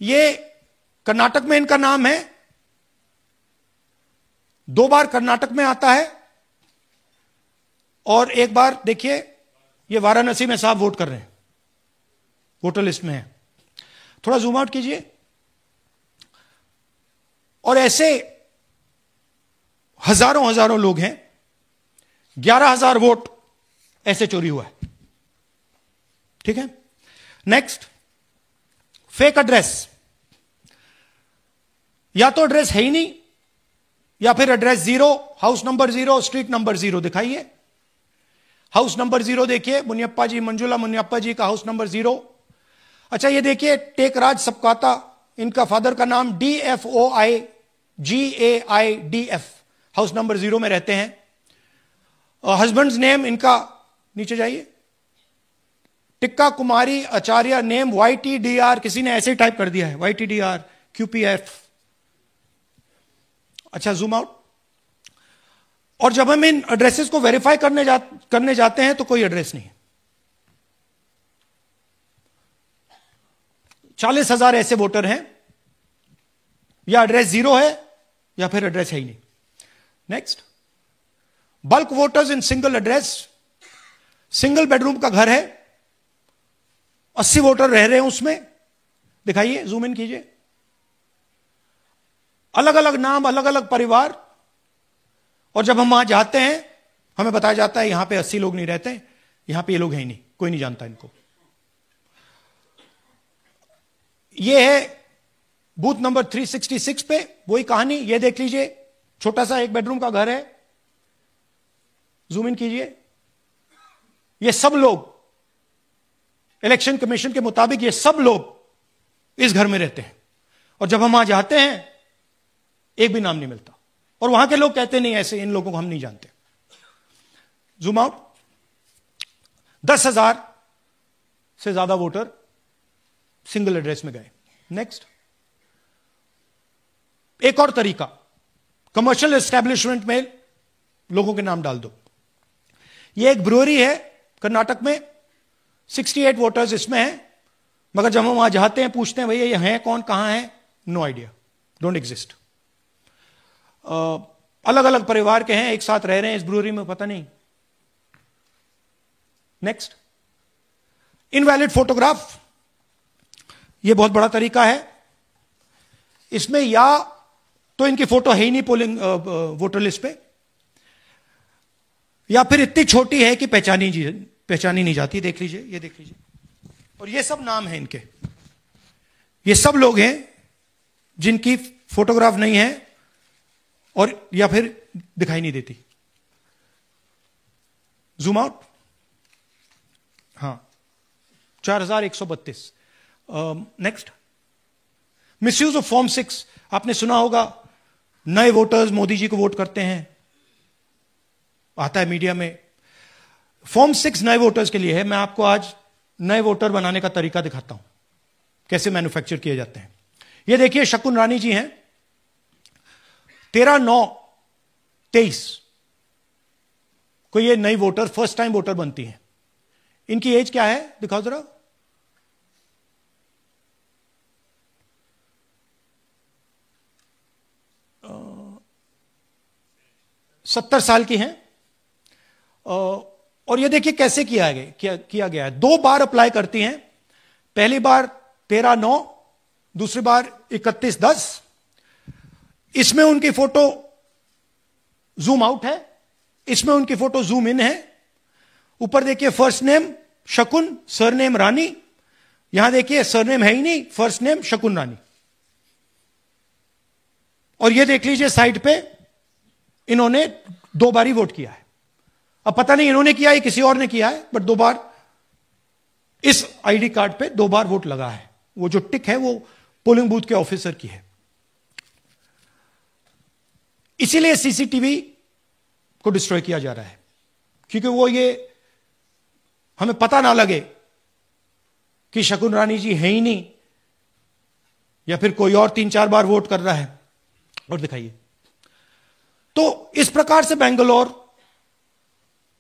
ये कर्नाटक में इनका नाम है, 2 बार कर्नाटक में आता है, और 1 बार देखिए, ये वाराणसी में साहब वोट कर रहे हैं, वोटर लिस्ट में है। थोड़ा जूम आउट कीजिए। और ऐसे हजारों लोग हैं। 11,000 वोट ऐसे चोरी हुआ है। ठीक है। Next, fake address. या तो एड्रेस है ही नहीं, या फिर address 0, house number 0, street number 0। दिखाइए, हाउस नंबर 0 देखिए, मुनियप्पा जी, मंजुला मुनियप्पा जी का हाउस नंबर 0। अच्छा, ये देखिए, टेकराज सबकाता, इनका फादर का नाम DFOIGAIDF, हाउस नंबर 0 में रहते हैं। हस्बैंड्स नेम इनका, नीचे जाइए, टिक्का कुमारी आचार्य, नेम YTDR, किसी ने ऐसे ही टाइप कर दिया है, YTDR QPF। अच्छा, जूम आउट। और जब हम इन एड्रेसेस को वेरीफाई करने जाते हैं तो कोई एड्रेस नहीं है। 40,000 ऐसे वोटर हैं, या एड्रेस 0 है, या फिर एड्रेस है ही नहीं। Next, bulk voters in single address. Single bedroom का घर है, 80 वोटर रह रहे हैं उसमें। दिखाइए, जूम इन कीजिए। अलग अलग नाम, अलग अलग परिवार। और जब हम वहां जाते हैं हमें बताया जाता है यहां पे 80 लोग नहीं रहते, यहां पे ये लोग हैं ही नहीं, कोई नहीं जानता इनको। ये है बूथ नंबर 366 पे वही कहानी। ये देख लीजिए, छोटा सा 1 बेडरूम का घर है। जूम इन कीजिए। ये सब लोग, इलेक्शन कमीशन के मुताबिक ये सब लोग इस घर में रहते हैं। और जब हम वहां जाते हैं एक भी नाम नहीं मिलता, और वहां के लोग कहते नहीं, ऐसे इन लोगों को हम नहीं जानते। Zoom out. 10,000 से ज्यादा वोटर सिंगल एड्रेस में गए। नेक्स्ट, एक और तरीका, कमर्शियल एस्टेब्लिशमेंट में लोगों के नाम डाल दो। यह एक ब्रूअरी है कर्नाटक में, 68 वोटर्स इसमें हैं, मगर जब हम वहां जाते हैं पूछते हैं भैया ये हैं कौन, कहां है, नो आइडिया, डोंट एग्जिस्ट। अलग अलग परिवार के हैं, एक साथ रह रहे हैं इस ब्रूअरी में, पता नहीं। Next, invalid photograph. यह बहुत बड़ा तरीका है। इसमें या तो इनकी फोटो है ही नहीं पोलिंग वोटर लिस्ट पे, या फिर इतनी छोटी है कि पहचानी पहचानी नहीं जाती। देख लीजिए, ये देख लीजिए, और ये सब नाम है इनके। ये सब लोग हैं जिनकी फोटोग्राफ नहीं है और या फिर दिखाई नहीं देती। जूम आउट, हाँ, 4132। Next, misuse of form 6। आपने सुना होगा, नए वोटर्स मोदी जी को वोट करते हैं, आता है मीडिया में। फॉर्म 6 नए वोटर्स के लिए है। मैं आपको आज नए वोटर बनाने का तरीका दिखाता हूं, कैसे मैन्युफैक्चर किए जाते हैं। ये देखिए, शकुन रानी जी हैं, 13/9/23 को ये नई वोटर, फर्स्ट टाइम वोटर बनती हैं। इनकी एज क्या है, दिखाओ जरा। 70 साल की हैं। और ये देखिए कैसे किया गया है। 2 बार अप्लाई करती हैं। पहली बार 13/9, दूसरी बार 31/10। इसमें उनकी फोटो जूम आउट है, इसमें उनकी फोटो जूम इन है। ऊपर देखिए, फर्स्ट नेम शकुन, सरनेम रानी। यहां देखिए, सरनेम है ही नहीं, फर्स्ट नेम शकुन रानी। और ये देख लीजिए साइड पे, इन्होंने 2 बार ही वोट किया है। अब पता नहीं इन्होंने किया है किसी और ने किया है, बट 2 बार इस आईडी कार्ड पे 2 बार वोट लगा है। वो जो टिक है वो पोलिंग बूथ के ऑफिसर की है। इसीलिए सीसीटीवी को डिस्ट्रॉय किया जा रहा है, क्योंकि वो ये हमें पता ना लगे कि शकुन रानी जी है ही नहीं, या फिर कोई और 3-4 बार वोट कर रहा है। और दिखाइए, तो इस प्रकार से बेंगलोर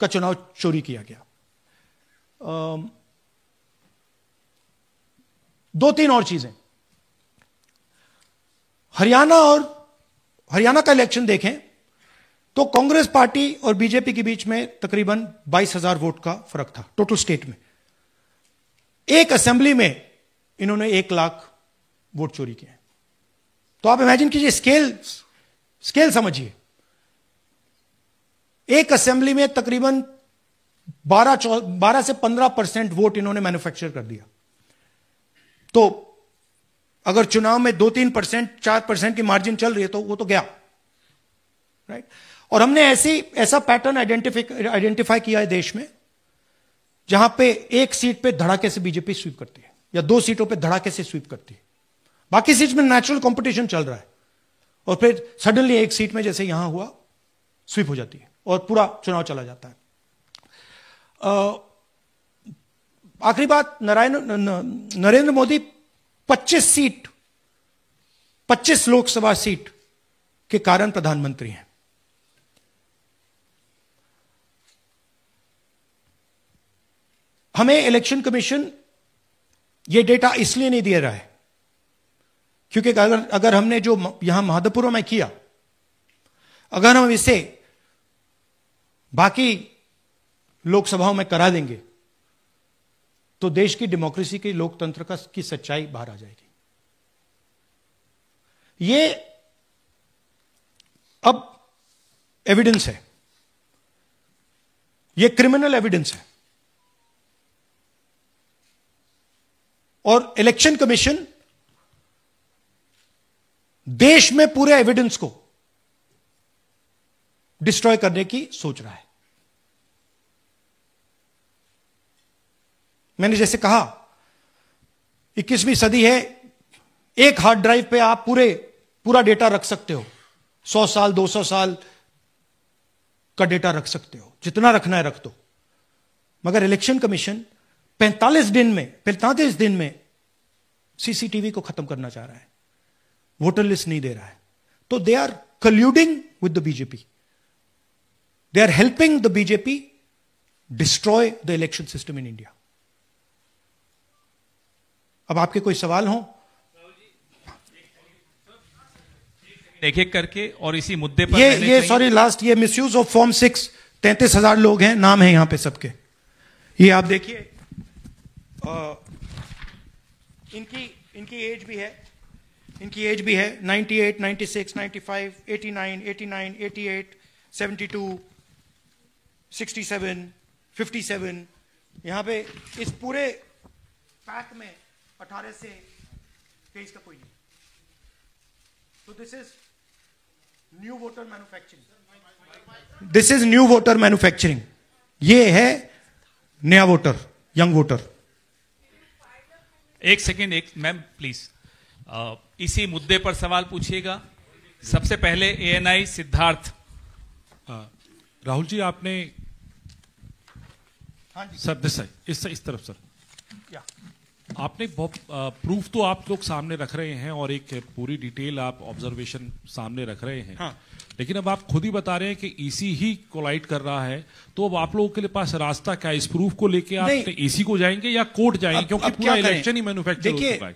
का चुनाव चोरी किया गया। 2-3 और चीजें। हरियाणा का इलेक्शन देखें तो कांग्रेस पार्टी और बीजेपी के बीच में तकरीबन 22,000 वोट का फर्क था टोटल स्टेट में। एक असेंबली में इन्होंने 1 लाख वोट चोरी किए। तो आप इमेजिन कीजिए, स्केल समझिए। एक असेंबली में तकरीबन 12 से 15% वोट इन्होंने मैन्युफैक्चर कर दिया। तो अगर चुनाव में 2-3%, 4% की मार्जिन चल रही है तो वो तो गया, राइट। और हमने ऐसा पैटर्न आइडेंटिफाई किया है देश में, जहां पे एक सीट पे धड़ाके से बीजेपी स्वीप करती है, या 2 सीटों पे धड़ाके से स्वीप करती है। बाकी सीट में नेचुरल कंपटीशन चल रहा है, और फिर सडनली एक सीट में जैसे यहां हुआ स्वीप हो जाती है और पूरा चुनाव चला जाता है। आखिरी बात, नरेंद्र मोदी 25 लोकसभा सीट के कारण प्रधानमंत्री हैं। हमें इलेक्शन कमीशन यह डेटा इसलिए नहीं दे रहा है क्योंकि अगर हमने जो यहां महादपुरों में किया, अगर हम इसे बाकी लोकसभाओं में करा देंगे तो देश की डेमोक्रेसी की, लोकतंत्र की सच्चाई बाहर आ जाएगी। ये अब एविडेंस है, ये क्रिमिनल एविडेंस है, और इलेक्शन कमीशन देश में पूरे एविडेंस को डिस्ट्रॉय करने की सोच रहा है। मैंने जैसे कहा, 21वीं सदी है, एक हार्ड ड्राइव पे आप पूरा डेटा रख सकते हो। 100 साल 200 साल का डेटा रख सकते हो, जितना रखना है रख दो। मगर इलेक्शन कमीशन 45 दिन में सीसीटीवी को खत्म करना चाह रहा है, वोटर लिस्ट नहीं दे रहा है। तो they are colluding with the BJP, they are helping the BJP destroy the election system in India. अब आपके कोई सवाल हो? एक एक करके, और इसी मुद्दे पर ये सॉरी लास्ट, ये मिसयूज ऑफ फॉर्म 6, 33,000 लोग हैं, नाम है यहां पे सबके। ये आप देखिए, इनकी एज भी है, 98, 96, 95, 89, 88, 72, 67, 57, यहां पे इस पूरे पैक में 18 से 23 का कोई नहीं। तो this is new voter manufacturing, this is new voter manufacturing. ये है नया वोटर, यंग वोटर। एक सेकेंड, एक मैम प्लीज, इसी मुद्दे पर सवाल पूछिएगा। सबसे पहले एएनआई सिद्धार्थ। राहुल जी, आपने सर इस तरफ सर, आपने बहुत प्रूफ तो आप लोग सामने रख रहे हैं और एक पूरी डिटेल आप ऑब्जर्वेशन सामने रख रहे हैं। हाँ। लेकिन अब आप खुद ही बता रहे हैं कि ईसी ही कोलाइड कर रहा है, तो अब आप लोगों के पास रास्ता क्या? इस प्रूफ को लेके आप ईसी को जाएंगे या कोर्ट जाएंगे? क्योंकि पूरा इलेक्शन ही मैन्युफैक्चर हो चुका है।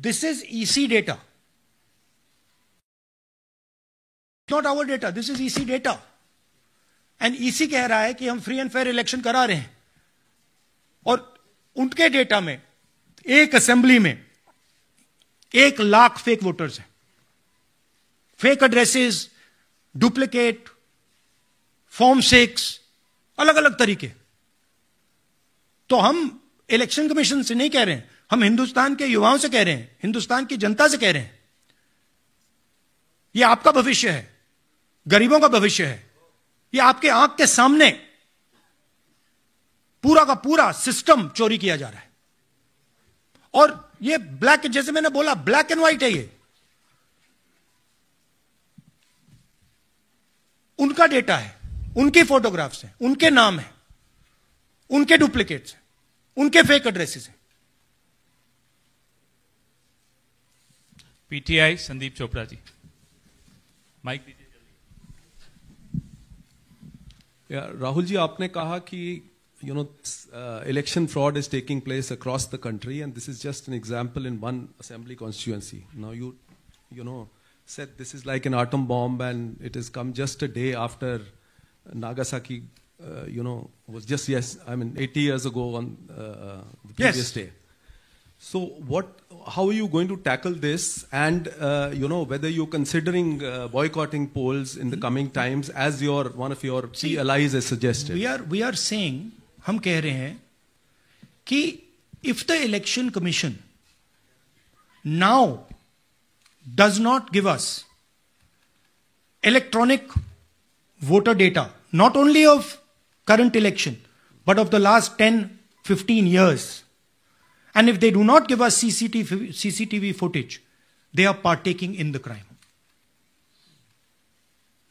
This is EC data, not our data, this is EC data. And EC कह रहा है कि हम फ्री एंड फेयर इलेक्शन करा रहे हैं, और उनके डेटा में एक असेंबली में 1 लाख फेक वोटर्स हैं, फेक एड्रेसेस, डुप्लीकेट, फॉर्म 6, अलग अलग तरीके। तो हम इलेक्शन कमीशन से नहीं कह रहे हैं, हम हिंदुस्तान के युवाओं से कह रहे हैं, हिंदुस्तान की जनता से कह रहे हैं, यह आपका भविष्य है, गरीबों का भविष्य है। यह आपके आंख के सामने पूरा का पूरा सिस्टम चोरी किया जा रहा है। और ये ब्लैक, जैसे मैंने बोला, ब्लैक एंड व्हाइट है। ये उनका डेटा है, उनकी फोटोग्राफ्स हैं, उनके नाम हैं, उनके डुप्लीकेट्स हैं, उनके फेक एड्रेसेस हैं। पीटीआई संदीप चोपड़ा जी, माइक दीजिए जल्दी। राहुल जी, आपने कहा कि election fraud is taking place across the country, and this is just an example in one assembly constituency. Now you said this is like an atom bomb, and it has come just a day after Nagasaki, was just 80 years ago on the previous day. So how are you going to tackle this, and whether you're considering boycotting polls in the coming times, as one of your key allies has suggested? We are saying, हम कह रहे हैं कि if the election commission now does not give us electronic voter data, not only of current election, but of the last 10-15 years, and if they do not give us CCTV footage, they are partaking in the crime.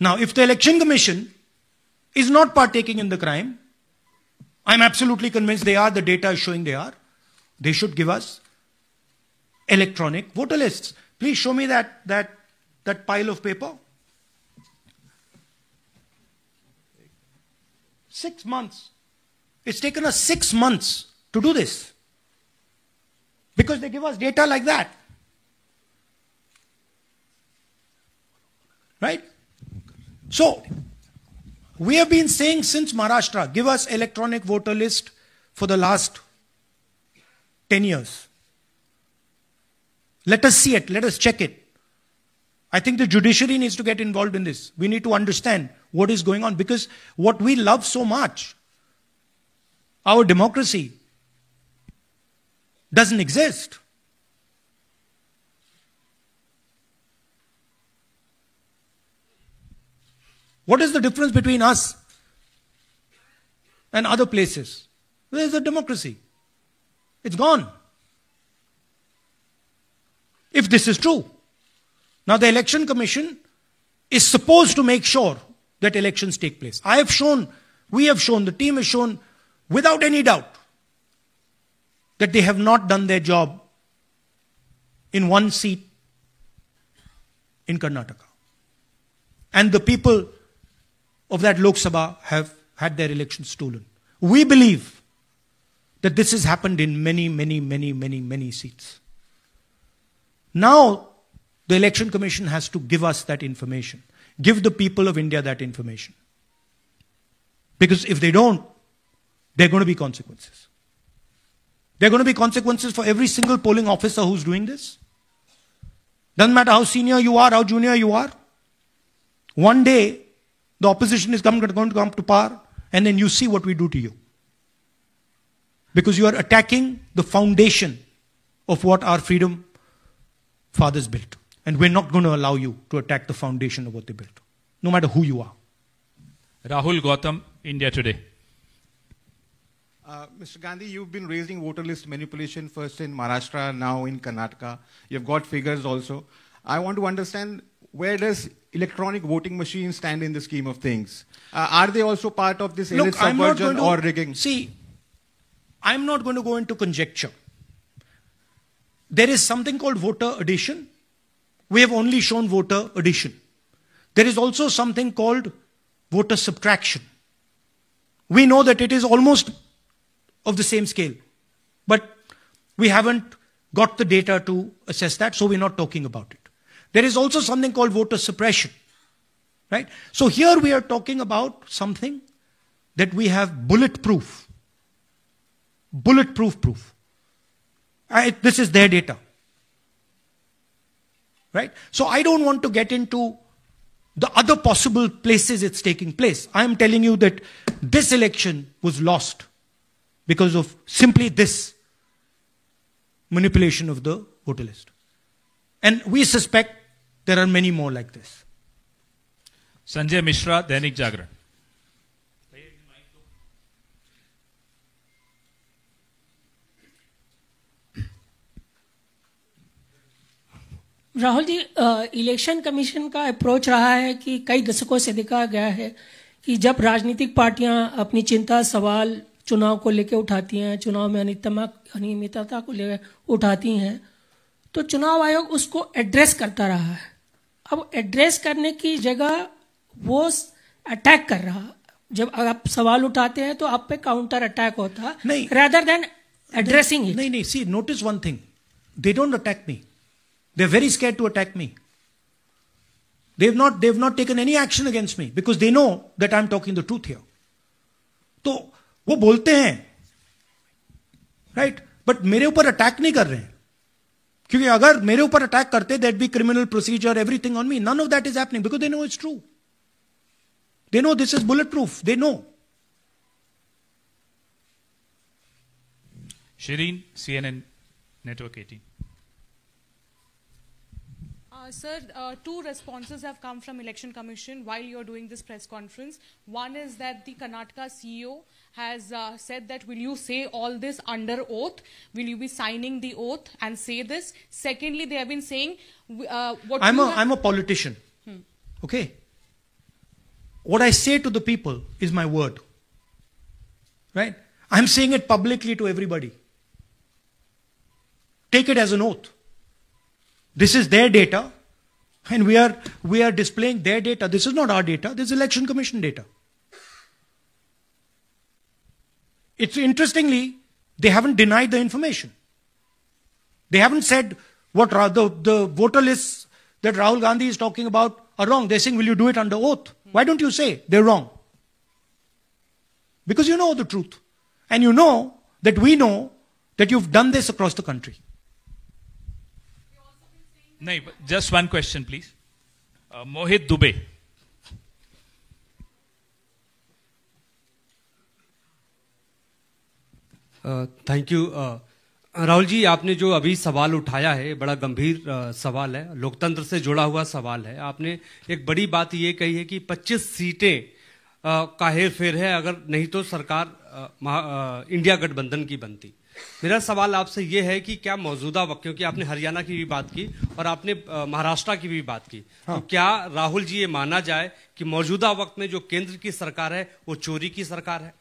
Now, if the election commission is not partaking in the crime, I'm absolutely convinced they are, the data is showing they are, they should give us electronic voter lists. Please show me that pile of paper. 6 months. It's taken us 6 months to do this, because they give us data like that. Right? So, we have been saying since Maharashtra, give us electronic voter list for the last 10 years. Let us see it, let us check it. I think the judiciary needs to get involved in this. We need to understand what is going on, because what we love so much, our democracy, doesn't exist. What is the difference between us and other places? Where is the democracy? It's gone. If this is true. Now the election commission is supposed to make sure that elections take place. I have shown, we have shown, the team has shown without any doubt that they have not done their job in one seat in Karnataka. And the people of that Lok Sabha have had their elections stolen. We believe that this has happened in many seats. Now, the Election Commission has to give us that information. Give the people of India that information. Because if they don't, there are going to be consequences. There are going to be consequences for every single polling officer who's doing this. Doesn't matter how senior you are, how junior you are. One day, the opposition is going to come to power, and then you see what we do to you. because you are attacking the foundation of what our freedom fathers built. And we're not going to allow you to attack the foundation of what they built, no matter who you are. Rahul Gautam, India Today. Mr. Gandhi, you've been raising voter list manipulation first in Maharashtra, now in Karnataka. You've got figures also. I want to understand, where does electronic voting machines stand in the scheme of things? Are they also part of this elite subversion or rigging? See, I'm not going to go into conjecture. There is something called voter addition. We have only shown voter addition. There is also something called voter subtraction. We know that it is almost of the same scale, but we haven't got the data to assess that, so we're not talking about it. There is also something called voter suppression, right? So here we are talking about something that we have bulletproof proof. This is their data, right? So I don't want to get into the other possible places it's taking place. I am telling you that this election was lost because of simply this manipulation of the voter list. And we suspect there are many more like this. Sanjay Mishra, Dainik Jagran. Rahul ji, election commission का approach रहा है कि कई दशकों से देखा गया है कि जब राजनीतिक पार्टियां अपनी चिंता सवाल चुनाव को लेकर उठाती हैं, चुनाव में अनियमितता को लेकर उठाती हैं, तो चुनाव आयोग उसको एड्रेस करता रहा है। अब एड्रेस करने की जगह वो अटैक कर रहा। जब आप सवाल उठाते हैं तो आप पे काउंटर अटैक होता है, rather than addressing it. नहीं, see, notice one thing. They don't attack me. They're very scared to attack me. They've not taken any action against me because they know that I'm talking the truth here. तो वो बोलते हैं, right? But मेरे ऊपर attack नहीं कर रहे हैं, क्योंकि अगर मेरे ऊपर अटैक करते, there'd be criminal procedure, everything on me. None of that is happening because they know it's true. They know this is bulletproof. They know. Shireen, CNN Network 18. Sir, two responses have come from Election Commission while you're doing this press conference. One is that the Karnataka CEO has said that, will you say all this under oath? Will you be signing the oath and say this? Secondly, they have been saying... I'm a politician. Okay? What I say to the people is my word. Right? I'm saying it publicly to everybody. Take it as an oath. This is their data, and we are displaying their data. This is not our data. This is Election Commission data. It's interestingly, they haven't denied the information. They haven't said what the voter lists that Rahul Gandhi is talking about are wrong. They're saying, will you do it under oath? Why don't you say they're wrong? Because you know the truth. And you know that we know that you've done this across the country. No, just one question, please. Mohit Dubey. Thank you. Rahul ji, आपने जो अभी सवाल उठाया है बड़ा गंभीर सवाल है, लोकतंत्र से जुड़ा हुआ सवाल है। आपने एक बड़ी बात ये कही है कि 25 सीटें का हेरफेर है, अगर नहीं तो सरकार इंडिया गठबंधन की बनती। मेरा सवाल आपसे ये है कि क्या मौजूदा वक्त, क्योंकि आपने हरियाणा की भी बात की और आपने महाराष्ट्र की भी बात की, तो क्या राहुल जी ये माना जाए कि मौजूदा वक्त में जो केंद्र की सरकार है वो चोरी की सरकार है?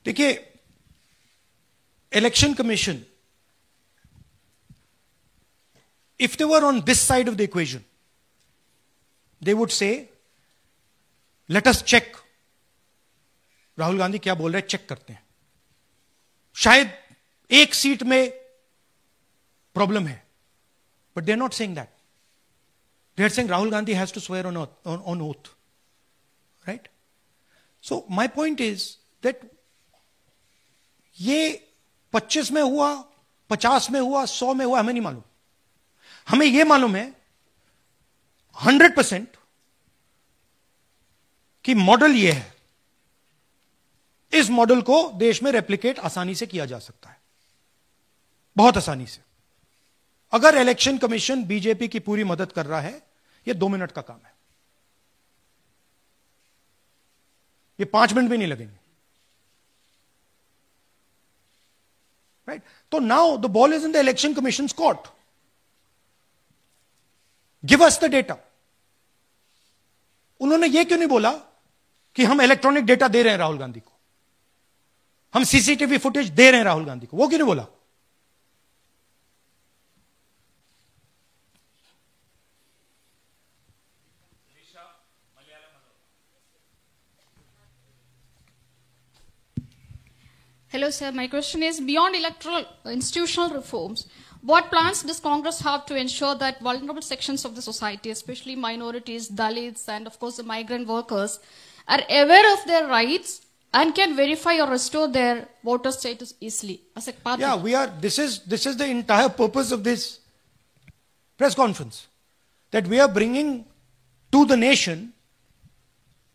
देखिए, election commission, if they were on this side of the equation, they would say, let us check. Rahul Gandhi क्या बोल रहे हैं, चेक करते हैं। शायद एक सीट में प्रॉब्लम है, but they are not saying that. They are saying Rahul Gandhi has to swear on oath. Right? So my point is that ये 25 में हुआ, 50 में हुआ, 100 में हुआ, हमें नहीं मालूम। हमें यह मालूम है 100% कि मॉडल यह है। इस मॉडल को देश में रेप्लिकेट आसानी से किया जा सकता है, बहुत आसानी से। अगर इलेक्शन कमीशन बीजेपी की पूरी मदद कर रहा है, यह 2 मिनट का काम है, ये 5 मिनट भी नहीं लगेंगे, राइट? तो now the ball is in the election commission court. Give us the data. उन्होंने यह क्यों नहीं बोला कि हम इलेक्ट्रॉनिक डेटा दे रहे हैं राहुल गांधी को, हम सीसीटीवी फुटेज दे रहे हैं राहुल गांधी को? वो क्यों नहीं बोला? Hello, sir. My question is, beyond electoral institutional reforms, what plans does Congress have to ensure that vulnerable sections of the society, especially minorities, Dalits, and of course the migrant workers, are aware of their rights and can verify or restore their voter status easily as a part Yeah, we are. This is the entire purpose of this press conference, that we are bringing to the nation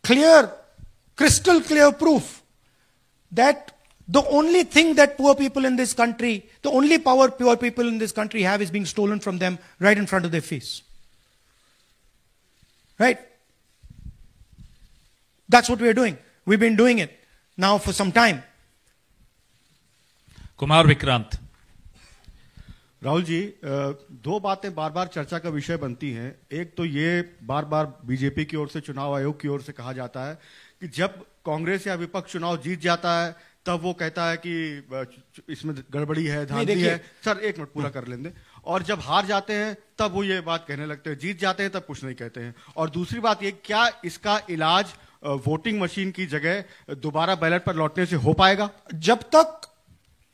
clear, crystal clear proof that the only thing that poor people in this country, the only power poor people in this country have is being stolen from them right in front of their face. Right? That's what we are doing. We've been doing it now for some time. Kumar Vikrant. Rahul ji, दो बातें बार बार चर्चा का विषय बनती हैं। एक तो ये बार बार बीजेपी की ओर से, चुनाव आयोग की ओर से कहा जाता है कि जब कांग्रेस या विपक्ष चुनाव जीत जाता है तब वो कहता है कि इसमें गड़बड़ी है, धांधली है। सर एक मिनट पूरा कर लेंगे। और जब हार जाते हैं तब वो ये बात कहने लगते हैं, जीत जाते हैं तब कुछ नहीं कहते हैं। और दूसरी बात ये, क्या इसका इलाज वोटिंग मशीन की जगह दोबारा बैलेट पर लौटने से हो पाएगा? जब तक,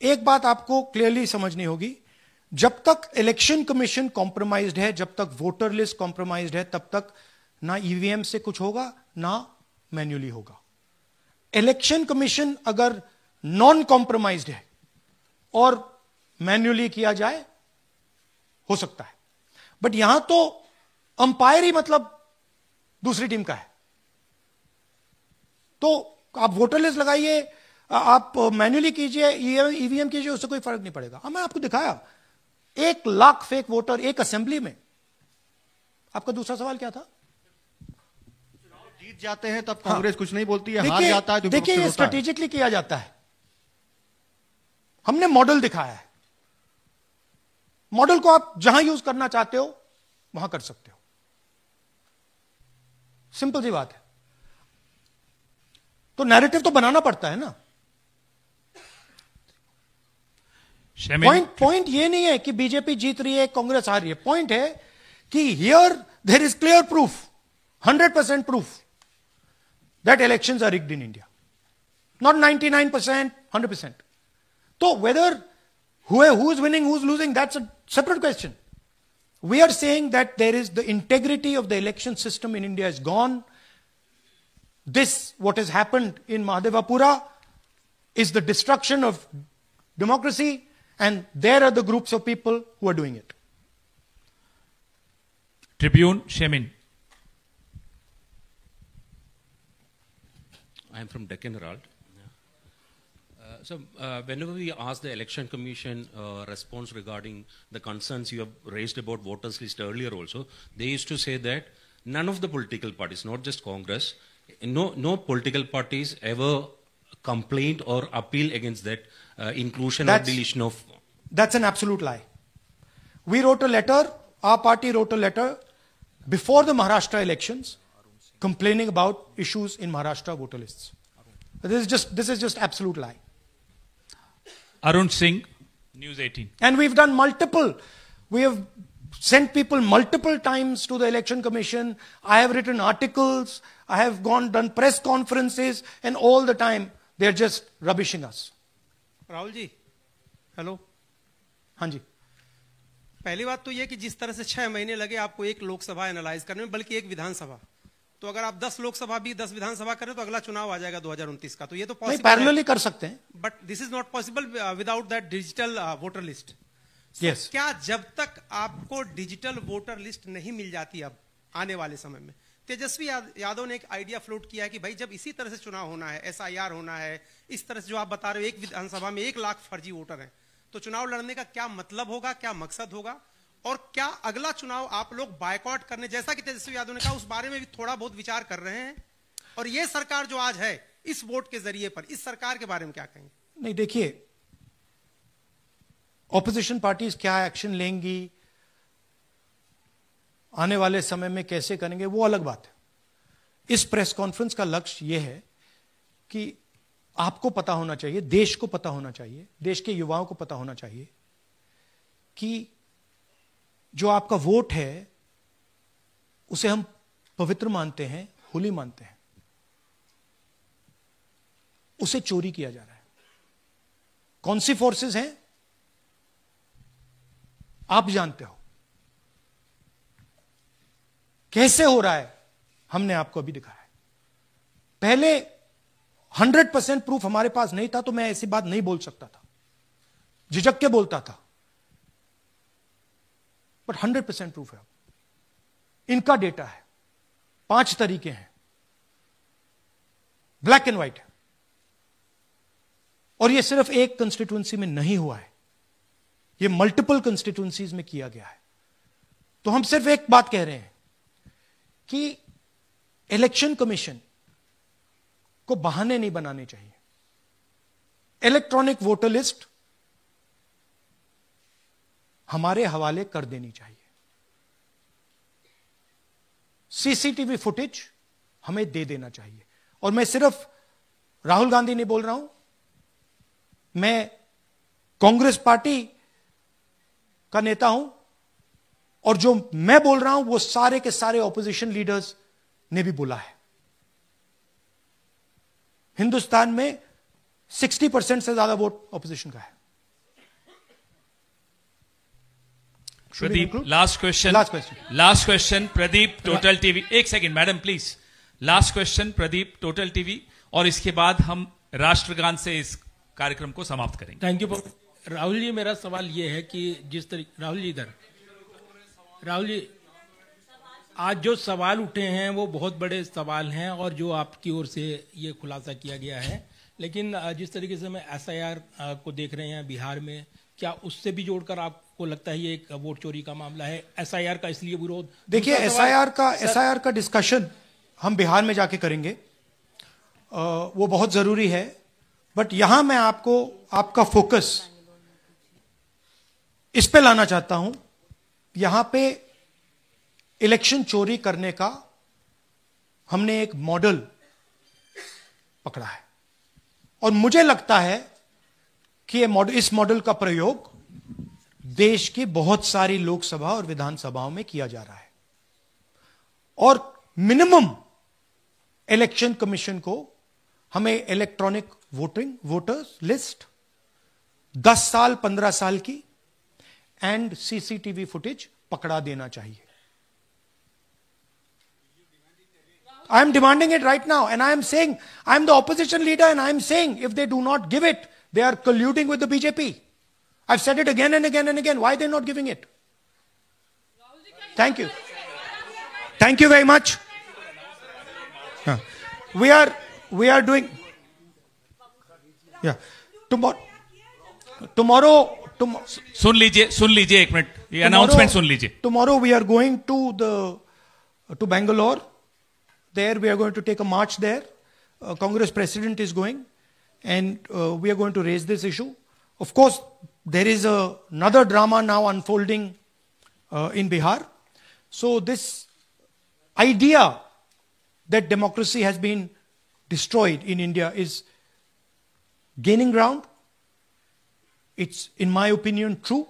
एक बात आपको क्लियरली समझनी होगी, जब तक इलेक्शन कमीशन कॉम्प्रोमाइज्ड है, जब तक वोटर लिस्ट कॉम्प्रोमाइज्ड है, तब तक ना ईवीएम से कुछ होगा ना मैन्युअली होगा। इलेक्शन कमीशन अगर नॉन कॉम्प्रोमाइज्ड है और मैन्युअली किया जाए, हो सकता है, बट यहां तो अंपायर ही मतलब दूसरी टीम का है। तो आप वोटर लिस्ट लगाइए, आप मैन्युअली कीजिए, ईवीएम कीजिए, उससे कोई फर्क नहीं पड़ेगा। मैं आपको दिखाया 1 लाख फेक वोटर एक असेंबली में। आपका दूसरा सवाल क्या था? जीत जाते हैं तब कांग्रेस कुछ नहीं बोलती है, हार जाता है तो देखिए, ये स्ट्रेटेजिकली किया जाता है। हमने मॉडल दिखाया है। मॉडल को आप जहां यूज करना चाहते हो वहां कर सकते हो, सिंपल सी बात है। तो नैरेटिव तो बनाना पड़ता है ना। पॉइंट ये नहीं है कि बीजेपी जीत रही है, कांग्रेस हार रही है। पॉइंट है कि here there is clear proof, 100% proof that elections are rigged in India. Not 99%, 100%. So whether who is winning, who's losing, that's a separate question. We are saying that there is the integrity of the election system in India is gone. This, what has happened in Mahadevapura, is the destruction of democracy, and there are the groups of people who are doing it. Tribune, Shemin. I am from Deccan Herald. So whenever we ask the Election Commission response regarding the concerns you have raised about voters list earlier also, they used to say that none of the political parties, not just Congress, no political parties ever complained or appeal against that inclusion or deletion of... That's an absolute lie. We wrote a letter, our party wrote a letter before the Maharashtra elections complaining about issues in Maharashtra voter lists. This is just absolute lie. Arun Singh, News 18. And we've done we have sent people multiple times to the Election Commission. I have written articles, I have done press conferences, and all the time they're just rubbishing us. Rahul ji, hello. हाँ जी। पहली बात तो ये कि जिस तरह से 6 महीने लगे आपको एक लोकसभा एनालाइज करने में, बल्कि एक विधानसभा, तो अगर आप 10 लोकसभा भी 10 विधानसभा करें तो अगला चुनाव आ जाएगा 2029 का। तो ये तो पॉसिबल पैरेलली कर सकते हैं, but this is not possible without that digital voter list. Yes. क्या जब तक आपको डिजिटल वोटर लिस्ट नहीं मिल जाती अब आने वाले समय में, तेजस्वी यादव ने एक आइडिया फ्लोट किया है कि भाई जब इसी तरह से चुनाव होना है, SIR होना है, इस तरह से जो आप बता रहे हो एक विधानसभा में 1 लाख फर्जी वोटर हैं, तो चुनाव लड़ने का क्या मतलब होगा, क्या मकसद होगा, और क्या अगला चुनाव आप लोग बायकॉट करने, जैसा कि तेजस्वी यादव ने कहा, उस बारे में भी थोड़ा बहुत विचार कर रहे हैं? और ये सरकार जो आज है इस वोट के जरिए पर, इस सरकार के बारे में क्या कहेंगे? नहीं, देखिए, ऑपोजिशन पार्टीज क्या एक्शन लेंगी, आने वाले समय में कैसे करेंगे, वो अलग बात है। इस प्रेस कॉन्फ्रेंस का लक्ष्य यह है कि आपको पता होना चाहिए, देश को पता होना चाहिए, देश के युवाओं को पता होना चाहिए कि जो आपका वोट है उसे हम पवित्र मानते हैं, होली मानते हैं, उसे चोरी किया जा रहा है। कौन सी फोर्सेस हैं आप जानते हो, कैसे हो रहा है हमने आपको अभी दिखाया है। पहले 100% प्रूफ हमारे पास नहीं था तो मैं ऐसी बात नहीं बोल सकता था, झिझक के बोलता था, बट 100% प्रूफ है। इनका डेटा है, 5 तरीके हैं, ब्लैक एंड व्हाइट है, और यह सिर्फ एक कंस्टिट्यूएंसी में नहीं हुआ है, यह मल्टीपल कंस्टिट्यूएंसीज में किया गया है। तो हम सिर्फ एक बात कह रहे हैं कि इलेक्शन कमीशन को बहाने नहीं बनाने चाहिए। इलेक्ट्रॉनिक वोटर लिस्ट हमारे हवाले कर देनी चाहिए। सीसीटीवी फुटेज हमें दे देना चाहिए। और मैं सिर्फ राहुल गांधी नहीं बोल रहा हूं, मैं कांग्रेस पार्टी का नेता हूं, और जो मैं बोल रहा हूं वो सारे के सारे ऑपोजिशन लीडर्स ने भी बोला है। हिंदुस्तान में 60% से ज्यादा वोट ऑपोजिशन का है। Pradeep, last question Pradeep, total TV. एक second madam please, last question Pradeep, total TV, और इसके बाद हम राष्ट्रगान से इस कार्यक्रम को समाप्त करेंगे। थैंक यू राहुल जी। मेरा सवाल यह है कि जिस तरीके राहुल जी आज जो सवाल उठे हैं वो बहुत बड़े सवाल हैं, और जो आपकी ओर से ये खुलासा किया गया है, लेकिन जिस तरीके से मैं SIR को देख रहे हैं बिहार में, क्या उससे भी जोड़कर आपको लगता है ये एक वोट चोरी का मामला है? SIR का इसलिए विरोध, देखिए SIR का डिस्कशन हम बिहार में जाके करेंगे, वो बहुत जरूरी है, बट यहां मैं आपको आपका फोकस इस पे लाना चाहता हूं। यहां पे इलेक्शन चोरी करने का हमने एक मॉडल पकड़ा है, और मुझे लगता है कि इस मॉडल का प्रयोग देश की बहुत सारी लोकसभा और विधानसभाओं में किया जा रहा है। और मिनिमम इलेक्शन कमीशन को हमें इलेक्ट्रॉनिक वोटर्स लिस्ट 10 साल 15 साल की एंड सीसीटीवी फुटेज पकड़ा देना चाहिए। I am demanding it right now, and I am saying, I am the opposition leader, and I am saying, if they do not give it, they are colluding with the BJP. I've said it again and again and again. Why are they not giving it? Thank you. Thank you very much. We are doing, tomorrow, सुन लीजिए एक minute, ये announcement सुन लीजिए। Tomorrow we are going to Bangalore. There we are going to take a march there. Congress president is going, and we are going to raise this issue. Of course, there is another drama now unfolding in Bihar. So this idea that democracy has been destroyed in India is gaining ground. It's, in my opinion, true.